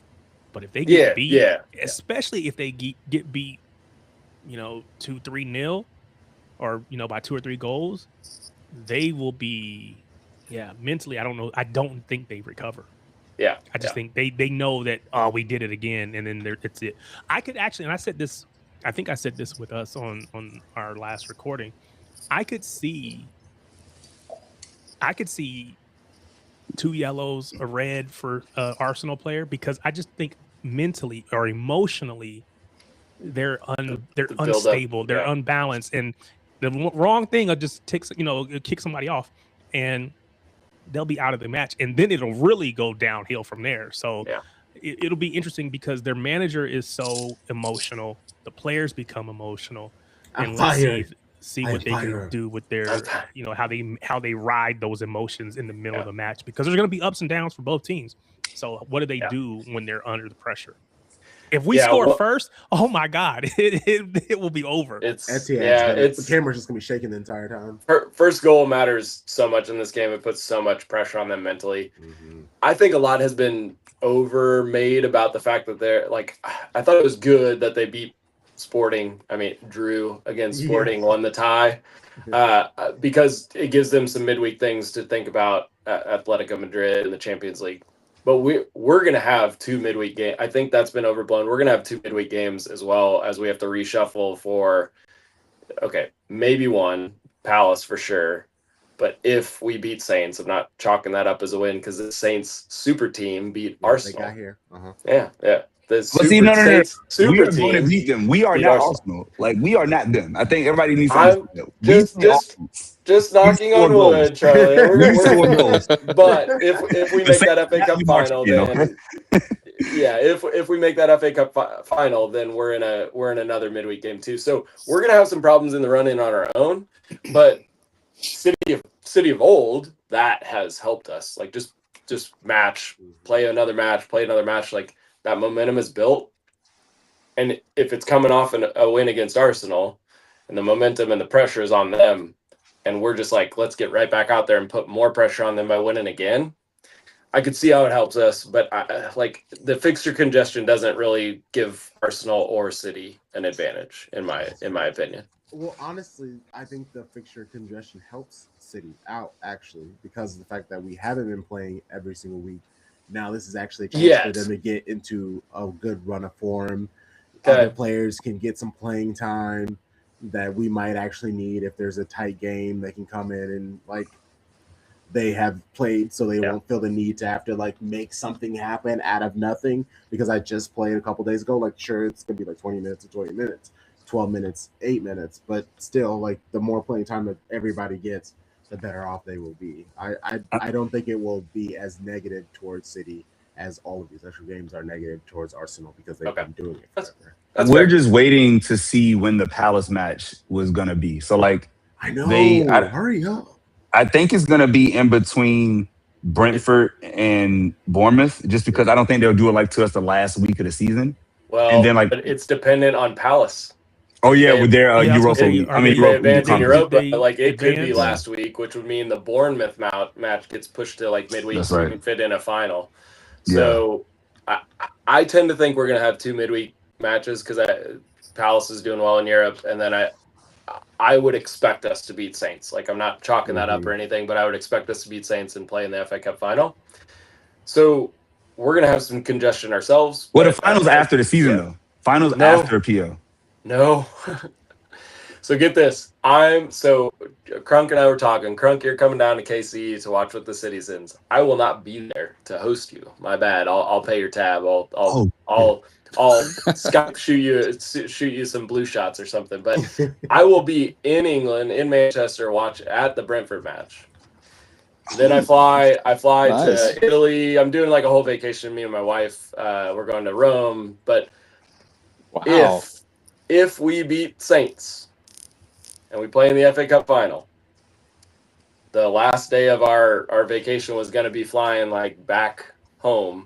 But if they get beat, especially if they get beat, 2-3-0, or by 2 or 3 goals, they will be, mentally. I don't know. I don't think they recover. Yeah, I just think they know that we did it again, and then it's it. I could actually, and I said this. I think I said this with us on our last recording. I could see 2 yellows, a red for Arsenal player, because I just think mentally or emotionally they're unstable, they're unbalanced, and the wrong thing will just kick somebody off. And they'll be out of the match, and then it'll really go downhill from there. So it'll be interesting because their manager is so emotional, the players become emotional, and let's see what they can do with their, how they ride those emotions in the middle of the match, because there's going to be ups and downs for both teams. So what do they do when they're under the pressure? If we score first, oh my God, it will be over. The camera's just gonna be shaking the entire time. First goal matters so much in this game. It puts so much pressure on them mentally. Mm-hmm. I think a lot has been overmade about the fact that they're like. I thought it was good that they beat Sporting. I mean, drew against Sporting, won the tie, because it gives them some midweek things to think about. Atletico Madrid in the Champions League. But we're going to have 2 midweek games. I think that's been overblown. We're going to have 2 midweek games as well, as we have to reshuffle for, maybe 1, Palace for sure. But if we beat Saints, I'm not chalking that up as a win because the Saints super team beat Arsenal. They got here. Uh-huh. Yeah. The Saints super we are team going to beat them. We are not Arsenal. Like, we are not them. I think everybody needs to understand. Just knocking on wood, Charlie. But if we make that FA Cup final, then if we make that FA Cup final, then we're in another midweek game too. So we're gonna have some problems in the run-in on our own. But City of old, that has helped us. Like just play another match. Like that momentum is built, and if it's coming off a win against Arsenal, and the momentum and the pressure is on them. And we're just like, let's get right back out there and put more pressure on them by winning again. I could see how it helps us, but the fixture congestion doesn't really give Arsenal or City an advantage, in my opinion. Well, honestly, I think the fixture congestion helps City out, actually, because of the fact that we haven't been playing every single week. Now this is actually a chance for them to get into a good run of form. Other players can get some playing time that we might actually need. If there's a tight game, they can come in and they have played, so they won't feel the need to have to make something happen out of nothing. Because I just played a couple days ago. Sure, it's gonna be 20 minutes or 20 minutes, 12 minutes, 8 minutes, but still, the more playing time that everybody gets, the better off they will be. I don't think it will be as negative towards City as all of these extra games are negative towards Arsenal, because they've been doing it forever. We're just waiting to see when the Palace match was going to be. So, I know. Hurry up. I think it's going to be in between Brentford and Bournemouth, just because I don't think they'll do it to us the last week of the season. Well, and then, but it's dependent on Palace. Oh, yeah, with their Europa. Europa, it could be last week, which would mean the Bournemouth match gets pushed to midweek, so we can fit in a final. So I tend to think we're going to have 2 midweek matches because Palace is doing well in Europe, and then I would expect us to beat Saints. I'm not chalking that up or anything, but I would expect us to beat Saints and play in the FA Cup final. So we're going to have some congestion ourselves. Well, the finals after the season, though. Finals after PO. No. So get this. Crunk and I were talking. Crunk, you're coming down to KC to watch with the Citizens. I will not be there to host you. My bad. I'll pay your tab. I'll Skype shoot you some blue shots or something. But I will be in England, in Manchester, watch at the Brentford match. Then I fly to Italy. I'm doing a whole vacation. Me and my wife. We're going to Rome. But if we beat Saints and we play in the FA Cup final, the last day of our vacation was going to be flying back home.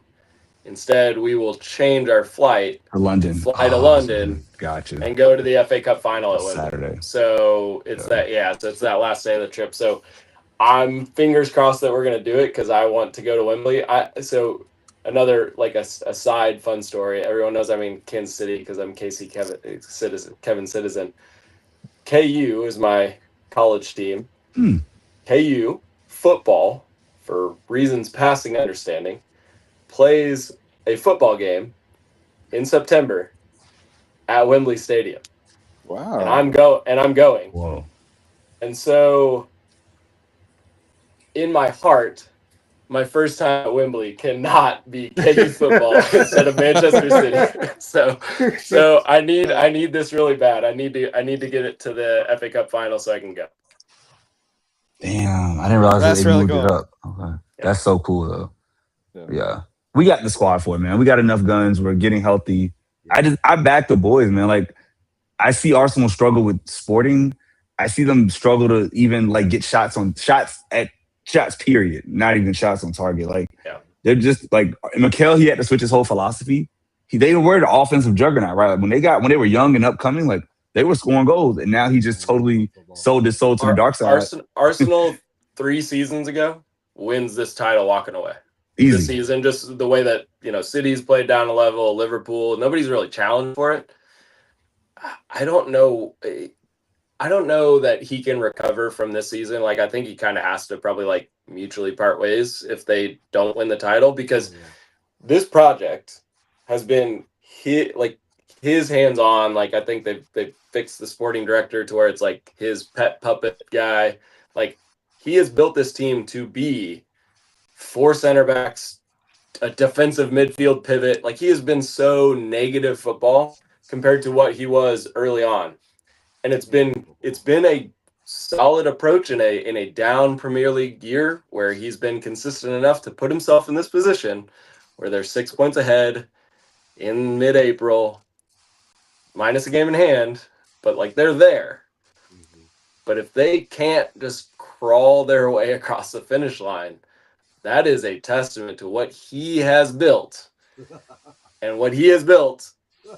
Instead, we will change our flight to London. To London. Gotcha. And go to the FA Cup final at Saturday. So it's it's that last day of the trip. So I'm fingers crossed that we're going to do it because I want to go to Wembley. So another a side fun story. Everyone knows I'm in Kansas City because I'm Kevin Cityzen. KU is my college team. KU football, for reasons passing understanding, plays a football game in September at Wembley Stadium. Wow. And I'm going. Whoa. And so in my heart, my first time at Wembley cannot be KU football instead of Manchester City. So I need this really bad. I need to get it to the FA Cup final so I can go. Damn, I didn't realize That's they really moved it cool. up. Okay. That's so cool though. Yeah. Yeah. We got the squad for it, man. We got enough guns. We're getting healthy. I back the boys, man. Like I see Arsenal struggle with Sporting. I see them struggle to even like get shots period. Not even shots on target. Like they're just like Mikel, he had to switch his whole philosophy. They were the offensive juggernaut, right? Like, when they were young and upcoming, like they were scoring goals, and now he just totally sold his soul to the dark side. Arsenal 3 seasons ago wins this title walking away. Easy. This season, just the way that City's played down a level, Liverpool, nobody's really challenged for it. I don't know that he can recover from this season. Like, I think he kind of has to probably like mutually part ways if they don't win the title, because this project has been his hands on. Like, I think they've fixed the sporting director to where it's like his pet puppet guy. Like, he has built this team to be 4 center backs, a defensive midfield pivot. Like, he has been so negative football compared to what he was early on. And it's been a solid approach in a down Premier League year where he's been consistent enough to put himself in this position where they're 6 points ahead in mid-April, minus a game in hand, but like they're there. But if they can't just crawl their way across the finish line, that is a testament to what he has built. And what he has built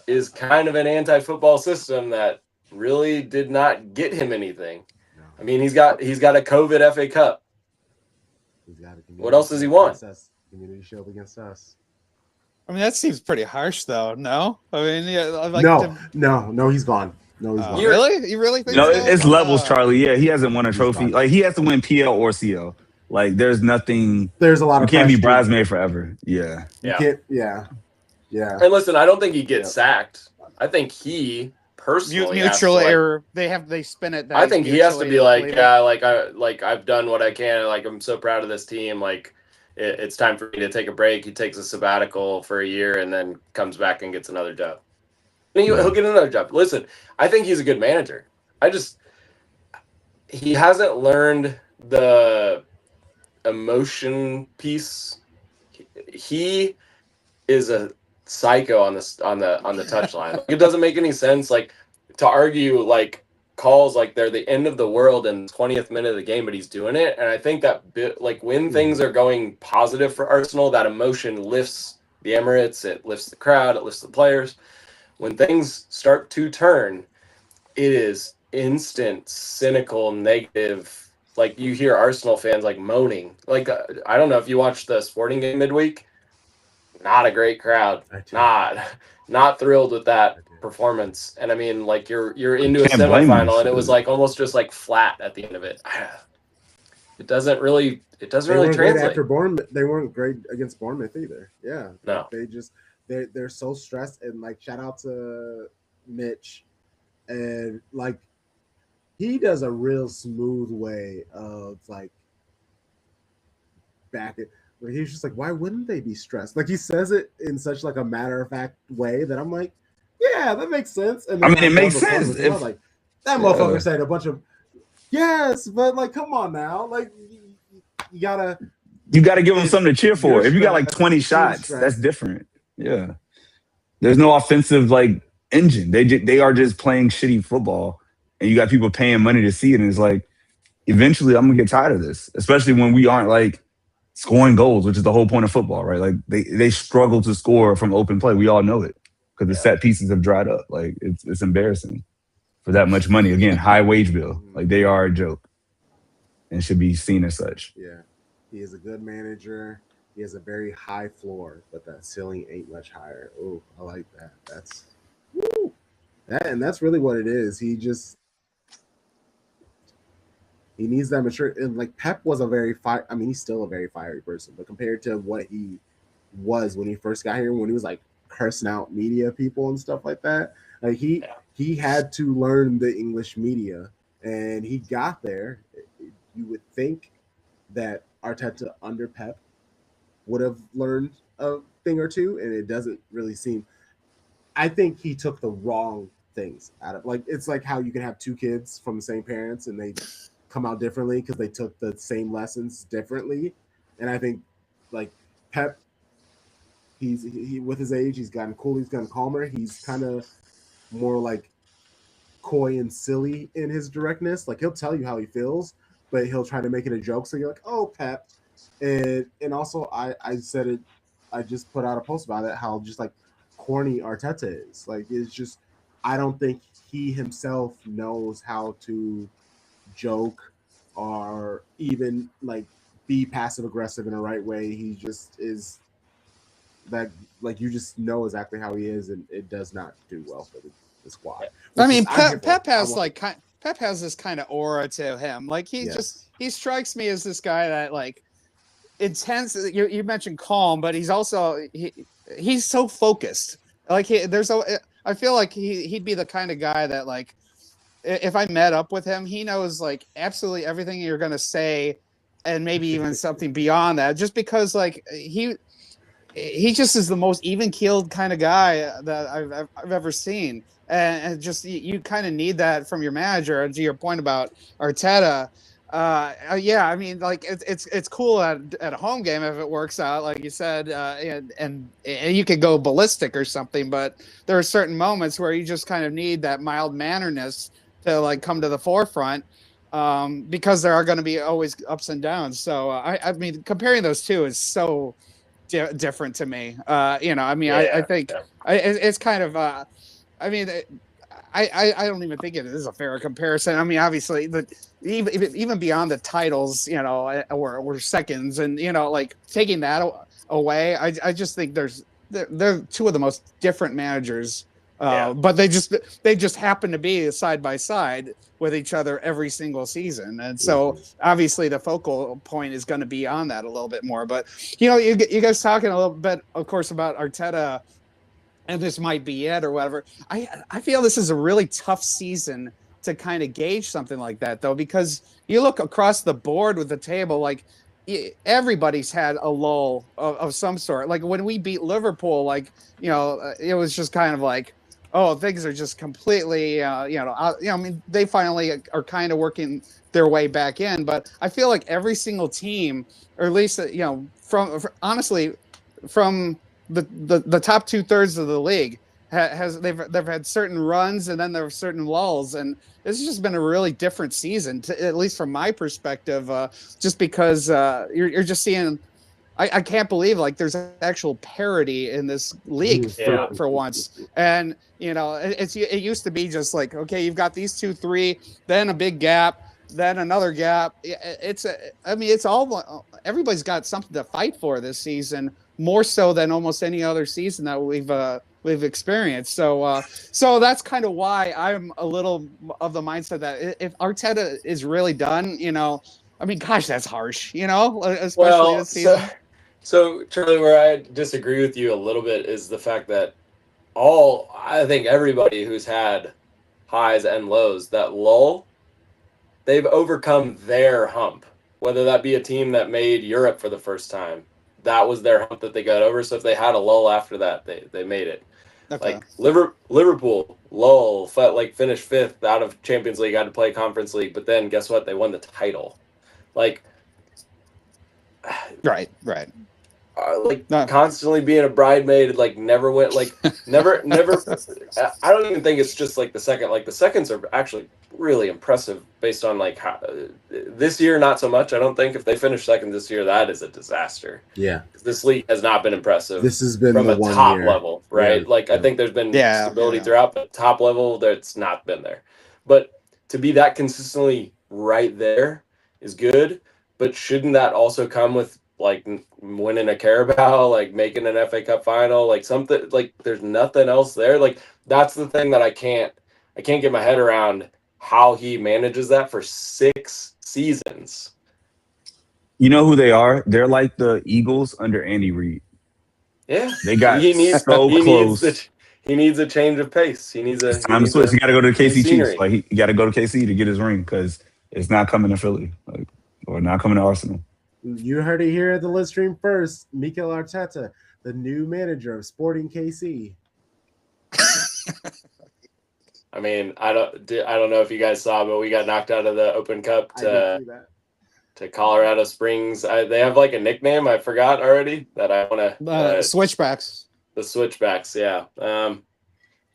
is kind of an anti-football system that really did not get him anything. I mean, he's got a COVID FA Cup. What else does he want? Community Shield against us. I mean, that seems pretty harsh, though. No, I mean, no, he's gone. No, he's gone. Really? You really think? No, so? it's levels, Charlie. Yeah, he hasn't won a trophy. Like he has to win PL or CL. Like there's nothing. There's a lot of. You can't be bridesmaid forever. Yeah. You can't. Yeah. And listen, I don't think he gets sacked. I think he personally mutual error. They spin it. I think he has to be like, I've done what I can. Like, I'm so proud of this team. Like, it's time for me to take a break. He takes a sabbatical for a year and then comes back and gets another job. And he'll get another job. Listen, I think he's a good manager. He hasn't learned the emotion piece. He is a psycho on the touchline. It doesn't make any sense. Like, to argue like calls like they're the end of the world in the 20th minute of the game, but he's doing it. And I think that when things are going positive for Arsenal, that emotion lifts the Emirates, it lifts the crowd, it lifts the players. When things start to turn, it is instant, cynical, negative. Like, you hear Arsenal fans like moaning. Like, I don't know if you watched the Sporting game midweek. Not a great crowd. Not thrilled with that performance. And I mean, like, you're into a semifinal, and it was like almost just like flat at the end of it. It doesn't really translate. After Bournemouth, they weren't great against Bournemouth either. Yeah, no, they're so stressed. And like, shout out to Mitch, and like, he does a real smooth way of like back it. Where he's just like, why wouldn't they be stressed? Like, he says it in such like a matter of fact way that I'm like, yeah, that makes sense. And then it makes sense. I was like, that motherfucker said a bunch of yes, but like, come on now, like you gotta give them something to cheer for. If you got like 20 shots, that's different. Yeah, there's no offensive like engine. They are just playing shitty football, and you got people paying money to see it. And it's like, eventually, I'm gonna get tired of this, especially when we aren't like scoring goals, which is the whole point of football, right? Like they struggle to score from open play. We all know it because the set pieces have dried up. Like it's embarrassing for that much money. Again, high wage bill. Like they are a joke and should be seen as such. Yeah, he is a good manager. He has a very high floor, but that ceiling ain't much higher. Oh, I like that. That's really what it is. He needs that mature. And like, Pep was he's still a very fiery person, but compared to what he was when he first got here, when he was like cursing out media people and stuff like that, like he had to learn the English media, and he got there. You would think that Arteta under Pep would have learned a thing or two, and it doesn't really seem. I think he took the wrong things out of, like, it's like how you can have 2 kids from the same parents and they come out differently because they took the same lessons differently. And I think like Pep, he with his age, he's gotten cooler, he's gotten calmer. He's kind of more like coy and silly in his directness. Like he'll tell you how he feels, but he'll try to make it a joke. So you're like, oh, Pep. And also I said it, I just put out a post about it, how just like corny Arteta is. Like it's just, I don't think he himself knows how to joke or even like be passive aggressive in the right way. He just is that, like, you just know exactly how he is, and it does not do well for the squad. I mean, Pep has Pep has this kind of aura to him. Like he strikes me as this guy that like intense. You mentioned calm, but he's also he's so focused. Like I feel like he'd be the kind of guy that like if I met up with him, he knows like absolutely everything you're gonna say, and maybe even something beyond that. Just because like he just is the most even-keeled kind of guy that I've ever seen, and just you kind of need that from your manager. And to your point about Arteta, yeah, I mean, like it's cool at a home game if it works out, like you said, and you could go ballistic or something. But there are certain moments where you just kind of need that mild mannerness to like come to the forefront, because there are going to be always ups and downs. So I mean, comparing those two is so different to me. You know, I mean, I think it's kind of, I mean, I don't even think it is a fair comparison. I mean, obviously, even beyond the titles, you know, or seconds, and you know, like taking that away, I just think they're two of the most different managers. But they just happen to be side by side with each other every single season, and so obviously the focal point is going to be on that a little bit more. But you know, you guys talking a little bit, of course, about Arteta, and this might be it or whatever. I feel this is a really tough season to kind of gauge something like that, though, because you look across the board with the table, like everybody's had a lull of some sort. Like when we beat Liverpool, like, you know, it was just kind of like, oh, things are just completely, you know, I mean, they finally are kind of working their way back in. But I feel like every single team, or at least, you know, honestly, from the top 2/3 of the league they've had certain runs, and then there are certain lulls, and this has just been a really different season, at least from my perspective. Just because you're just seeing. I can't believe like there's actual parity in this league for once. And you know, it used to be just like, okay, you've got these 2-3, then a big gap, then another gap. I mean, it's all, everybody's got something to fight for this season, more so than almost any other season that we've experienced. So that's kind of why I'm a little of the mindset that if Arteta is really done, you know, I mean, gosh, that's harsh, you know, especially this season. So Charlie, where I disagree with you a little bit is the fact that I think everybody who's had highs and lows, that lull, they've overcome their hump. Whether that be a team that made Europe for the first time, that was their hump that they got over. So if they had a lull after that, they made it. Okay. Like Liverpool, lull, finished 5th out of Champions League, had to play Conference League, but then guess what? They won the title. Like, right. Constantly being a bridesmaid, like never went, like never. I don't even think it's just like the second. Like the seconds are actually really impressive based on like how this year, not so much. I don't think if they finish second this year, that is a disaster. Yeah, this league has not been impressive. This has been from the a one top year. level, right? I think there's been stability throughout, but top level, that's not been there. But to be that consistently right there is good. But shouldn't that also come with like winning a Carabao, like making an FA Cup final, like something, like there's nothing else there. Like that's the thing that I can't get my head around, how he manages that for 6 seasons. You know who they are? They're like the Eagles under Andy Reid. Yeah, they got close. He needs a change of pace. He needs a time to switch. He got to go to the KC Chiefs. Like he got to go to KC to get his ring because it's not coming to Philly, or not coming to Arsenal. You heard it here at the livestream first. Mikel Arteta, the new manager of Sporting KC. I mean, I don't know if you guys saw, but we got knocked out of the Open Cup to Colorado Springs. They have like a nickname. I forgot already that I want to. Switchbacks. The Switchbacks. Yeah.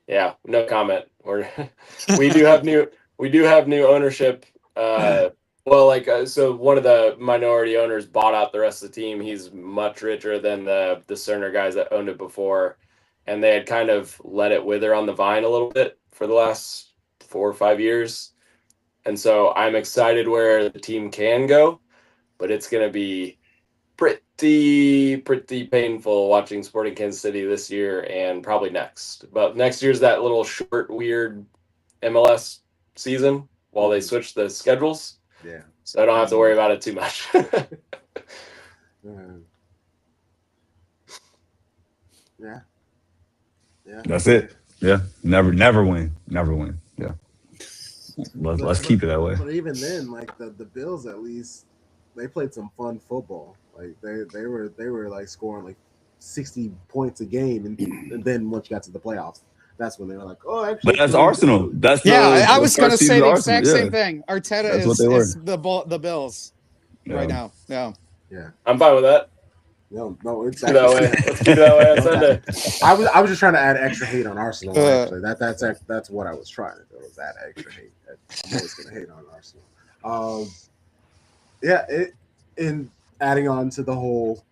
Yeah. No comment. We do have new ownership. So one of the minority owners bought out the rest of the team. He's much richer than the Cerner guys that owned it before, and they had kind of let it wither on the vine a little bit for the last 4 or 5 years. And so I'm excited where the team can go, but it's going to be pretty painful watching Sporting Kansas City this year and probably next. But next year's that little short, weird MLS season while they switch the schedules. Yeah. So I don't have to worry about it too much. Yeah. That's it. Yeah. Never win. Yeah. Let's keep it that way. But even then, like the Bills, at least they played some fun football. Like they were like scoring like 60 points a game, and then once you got to the playoffs, that's when they were like, oh, actually. But that's Arsenal. I was going to say the exact same thing. Arteta is the Bills right now. Yeah. I'm fine with that. No, it's that way. Let's keep it that way on Sunday. I was just trying to add extra hate on Arsenal. Actually, that's what I was trying to do. Was add extra hate. I'm always going to hate on Arsenal. In adding on to the whole,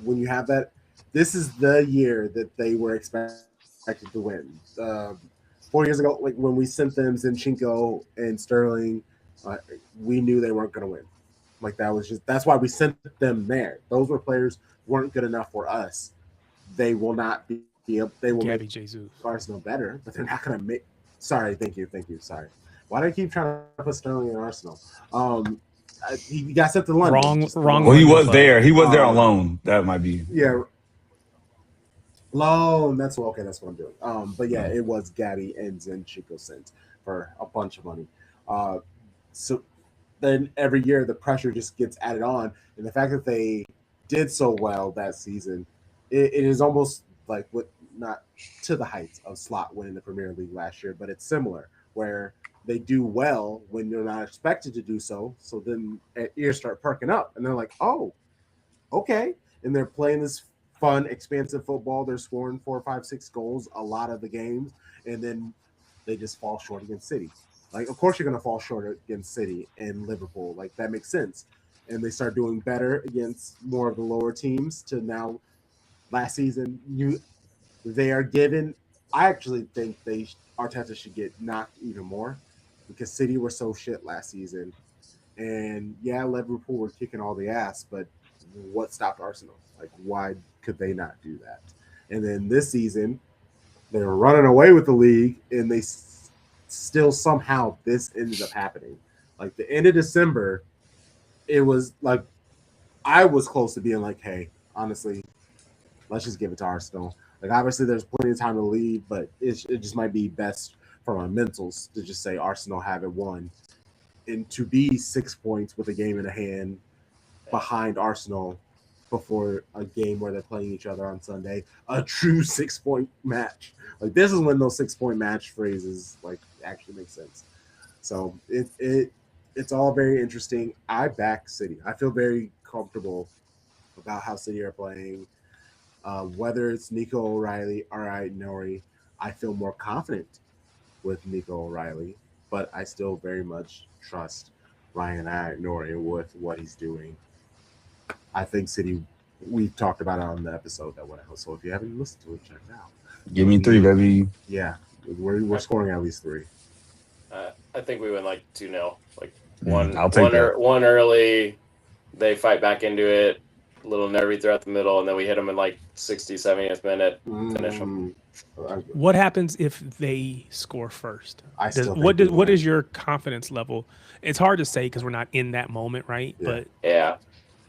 when you have that, this is the year that they were expected to win. 4 years ago, like when we sent them Zinchenko and Sterling, we knew they weren't going to win. Like that's why we sent them there. Those were players weren't good enough for us. They will not be able. They will make Arsenal better, but they're not going to make. Sorry, thank you. Sorry. Why do I keep trying to put Sterling in Arsenal? He got sent to London. Wrong. Well, he was there. He was there on loan. That might be. Yeah. Loan. That's what I'm doing. But yeah, it was Gaddy and Zinchenko sent for a bunch of money. So then every year the pressure just gets added on, and the fact that they did so well that season, it is almost like not to the heights of Slot winning the Premier League last year, but it's similar where they do well when they're not expected to do so. So then ears start perking up, and they're like, "Oh, okay," and they're playing this fun, expansive football. They're scoring 4, 5, 6 goals a lot of the games, and then they just fall short against City. Like, of course, you're going to fall short against City and Liverpool. Like, that makes sense. And they start doing better against more of the lower teams to now last season. They are given – I actually think Arteta should get knocked even more because City were so shit last season. And, yeah, Liverpool were kicking all the ass, but what stopped Arsenal? Like, why could they not do that? And then this season, they were running away with the league, and they – still somehow this ended up happening. Like the end of December, it was like I was close to being like, hey, honestly, let's just give it to Arsenal. Like obviously there's plenty of time to leave, but it just might be best for my mentals to just say Arsenal have it won. And to be 6 points with a game in a hand behind Arsenal before a game where they're playing each other on Sunday, a true 6 point match. Like this is when those 6 point match phrases like actually make sense. So it's all very interesting. I back City. I feel very comfortable about how City are playing. Whether it's Nico O'Reilly or Nori, I feel more confident with Nico O'Reilly, but I still very much trust Ryan Nori with what he's doing. I think City, we talked about it on the episode that went out. So if you haven't listened to it, check it out. Give me 3, baby. Yeah, we're scoring at least 3. I think we win like 2-0. Like I'll take one early. They fight back into it. A little nervy throughout the middle, and then we hit them in like 60, 70th minute. Finish them. What happens if they score first? What is your confidence level? It's hard to say because we're not in that moment, right? Yeah. But yeah,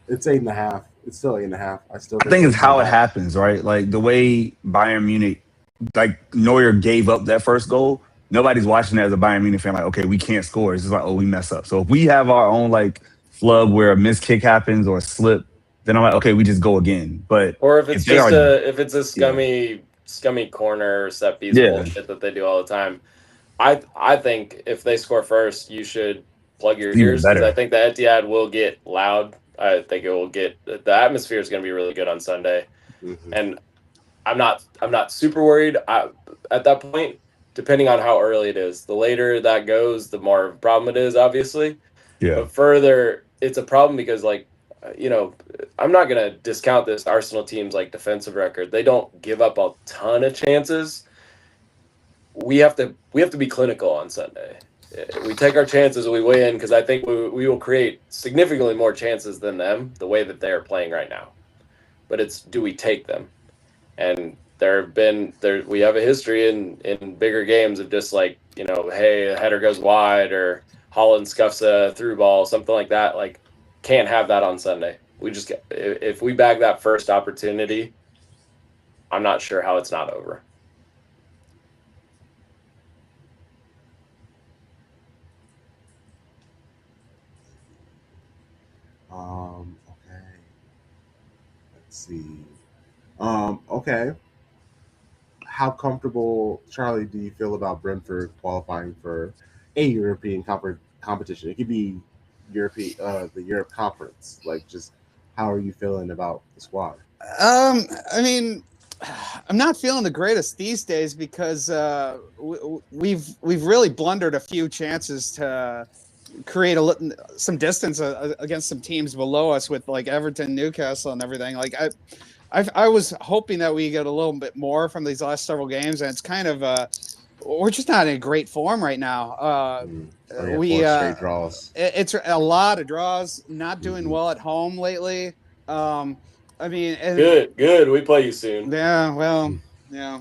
it's 8.5. It's still 8.5. I think it's how it happens, right? Like the way Bayern Munich, like Neuer gave up that first goal. Nobody's watching that as a Bayern Munich fan. Like, okay, we can't score. It's just like, oh, we mess up. So if we have our own like flub where a missed kick happens or a slip, then I'm like, okay, we just go again. But or if it's a scummy scummy corner set piece Yeah. bullshit that they do all the time. I think if they score first, you should plug your Even ears because better. I think the Etihad will get loud. I think it will get the atmosphere is going to be really good on Sunday, and I'm not super worried. At that point, depending on how early it is, the later that goes, the more of a problem it is, obviously. Yeah. But further, it's a problem because I'm not going to discount this Arsenal team's like defensive record. They don't give up a ton of chances. We have to be clinical on Sunday. We take our chances and we win because I think we will create significantly more chances than them the way that they are playing right now. But it's do we take them? And we have a history in bigger games of just like, hey, a header goes wide or Holland scuffs a through ball, something like that. Like, can't have that on Sunday. If we bag that first opportunity, I'm not sure how it's not over. Okay. Let's see. Okay. How comfortable, Charlie, do you feel about Brentford qualifying for a European competition? It could be the Europe Conference. Like, just how are you feeling about the squad? I mean, I'm not feeling the greatest these days because we've really blundered a few chances to create some distance against some teams below us with like Everton, Newcastle, and everything. Like I was hoping that we get a little bit more from these last several games, and it's kind of we're just not in great form right now. Four straight draws. It's a lot of draws. Not doing well at home lately. I mean, good. We play you soon. Yeah, well, yeah.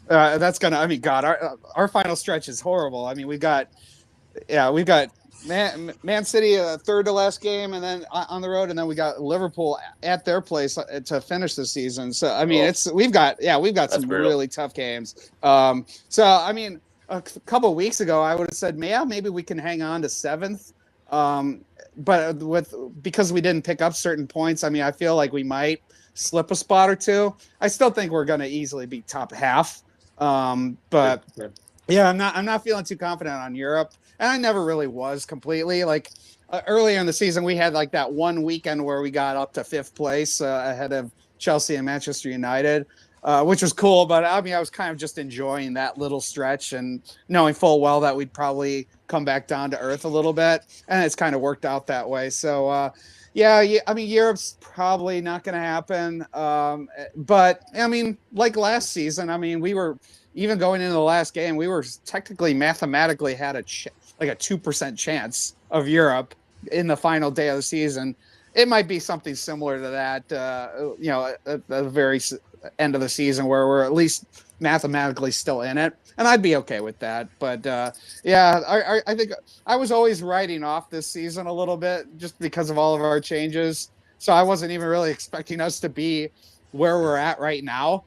That's gonna. I mean, God, our final stretch is horrible. I mean, we've got Man City third to last game, and then on the road, and then we got Liverpool at their place to finish the season. So I mean, we've got some brutal. really tough games. So I mean, a couple of weeks ago, I would have said, maybe we can hang on to seventh. But because we didn't pick up certain points, I mean, I feel like we might slip a spot or two. I still think we're going to easily be top half. But yeah, I'm not feeling too confident on Europe, and I never really was completely. Like earlier in the season, we had like that one weekend where we got up to fifth place ahead of Chelsea and Manchester United, which was cool. But I mean, I was kind of just enjoying that little stretch and knowing full well that we'd probably come back down to earth a little bit, and it's kind of worked out that way. So yeah, I mean, Europe's probably not going to happen. But I mean, like last season, I mean, we were even going into the last game, we were technically mathematically had a 2% chance of Europe in the final day of the season. It might be something similar to that, at the very end of the season where we're at least mathematically still in it. And I'd be okay with that. But yeah, I think I was always writing off this season a little bit just because of all of our changes. So I wasn't even really expecting us to be where we're at right now.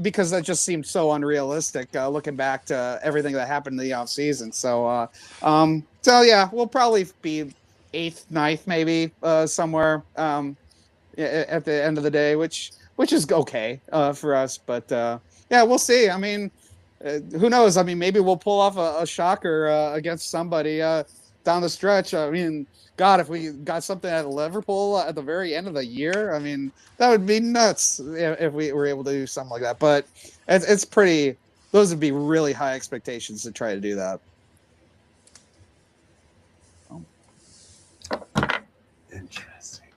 Because that just seemed so unrealistic looking back to everything that happened in the off season. So yeah, we'll probably be 8th, 9th, maybe somewhere at the end of the day, which is okay for us. But yeah, we'll see. I mean, who knows? I mean, maybe we'll pull off a shocker against somebody down the stretch. I mean, God, if we got something at Liverpool at the very end of the year, I mean, that would be nuts if we were able to do something like that. But it's pretty. Those would be really high expectations to try to do that. Interesting.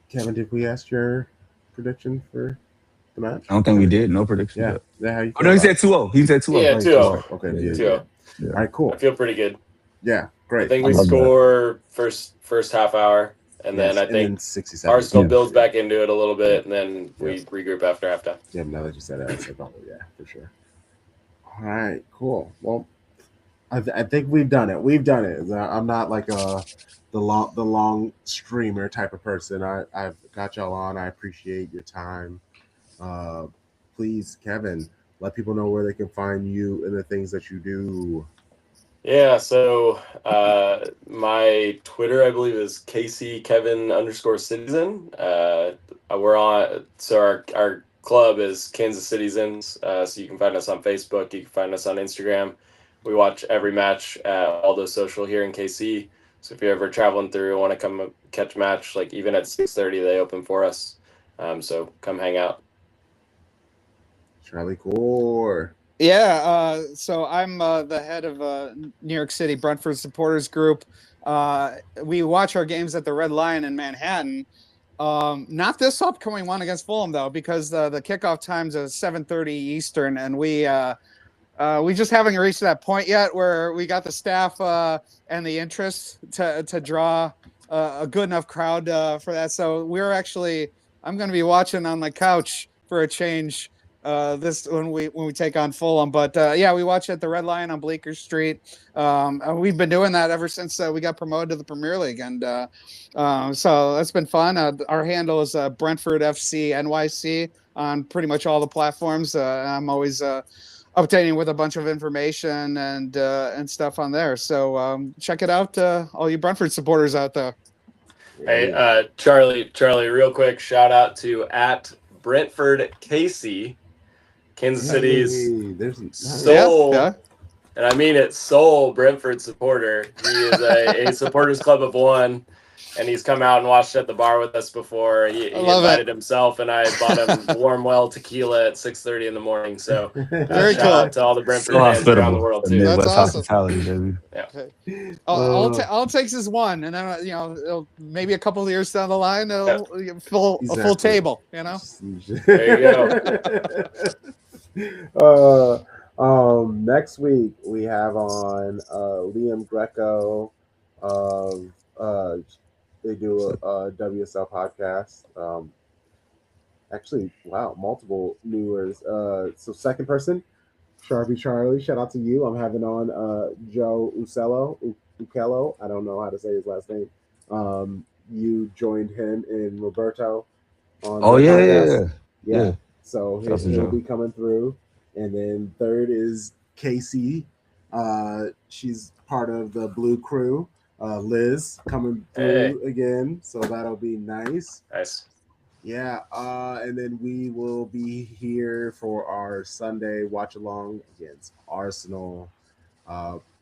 Kevin, did we ask your prediction for the match? I don't think we did. No prediction. Yeah. How you no, he said 2-0. He said 2-0. Yeah, 2-0. Okay. Yeah. 2-0. Yeah. All right, cool. I feel pretty good. Yeah, great. I think we score first half hour, and then I think 67. Arsenal builds back into it a little bit, and then we regroup after halftime. Yeah, now that you said it, I said, yeah, for sure. All right, cool. Well, I think we've done it. I'm not like the long streamer type of person. I've got y'all on. I appreciate your time. Please, Kevin, let people know where they can find you and the things that you do. Yeah, so my Twitter, I believe, is KC Kevin_Cityzen. We're on, so our club is Kansas Cityzens. So you can find us on Facebook, you can find us on Instagram. We watch every match at Aldo Social here in KC. So if you're ever traveling through and want to come catch a match, like even at 6:30, they open for us. So come hang out. Charlie Corr. Yeah, so I'm the head of New York City Brentford supporters group. We watch our games at the Red Lion in Manhattan. Not this upcoming one against Fulham though, because the kickoff time's at 7:30 Eastern, and we just haven't reached that point yet where we got the staff and the interest to draw a good enough crowd for that. So I'm going to be watching on the couch for a change this when we take on Fulham. But yeah, we watch at the Red Lion on Bleecker Street. And we've been doing that ever since we got promoted to the Premier League, and so that's been fun. Our handle is Brentford FC NYC on pretty much all the platforms. I'm always updating with a bunch of information and stuff on there. So check it out, all you Brentford supporters out there. Hey, Charlie, real quick, shout out to at Brentford KC, Kansas City's sole, and I mean it, sole Brentford supporter. He is a supporters club of one, and he's come out and watched at the bar with us before. He invited himself, and I bought him warm well tequila at 6:30 in the morning. So very cool. Out to all the Brentford fans around the world too. That's awesome. Hospitality, baby. Yeah. All it takes is one, and then maybe a couple of years down the line, a full table. You know. There you go. Next week we have on Liam Greco. They do a WSL podcast. Actually, wow, multiple viewers. So second person, Sharpie Charlie. Shout out to you. I'm having on Joe Ukello. I don't know how to say his last name. You joined him in Roberto on the podcast. Yeah. So he'll be coming through. And then third is Casey. She's part of the Blue Crew. Liz coming through again, so that'll be nice. Nice. Yeah, and then we will be here for our Sunday watch along against Arsenal.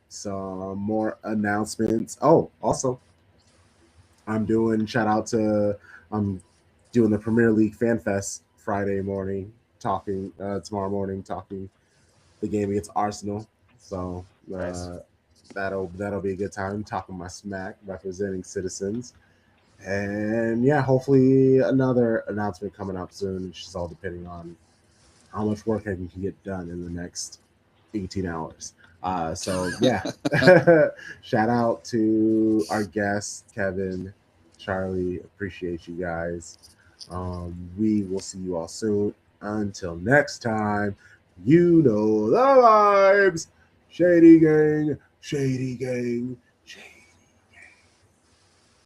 Some more announcements. Oh, also, I'm doing the Premier League Fan Fest Friday morning, tomorrow morning, talking the game against Arsenal. So nice. That'll be a good time, talking my smack, representing Citizens. And yeah, hopefully another announcement coming up soon. It's just all depending on how much work I can get done in the next 18 hours. So yeah, shout out to our guests, Kevin, Charlie. Appreciate you guys. We will see you all soon. Until next time, you know the vibes. Shady gang, shady gang, shady.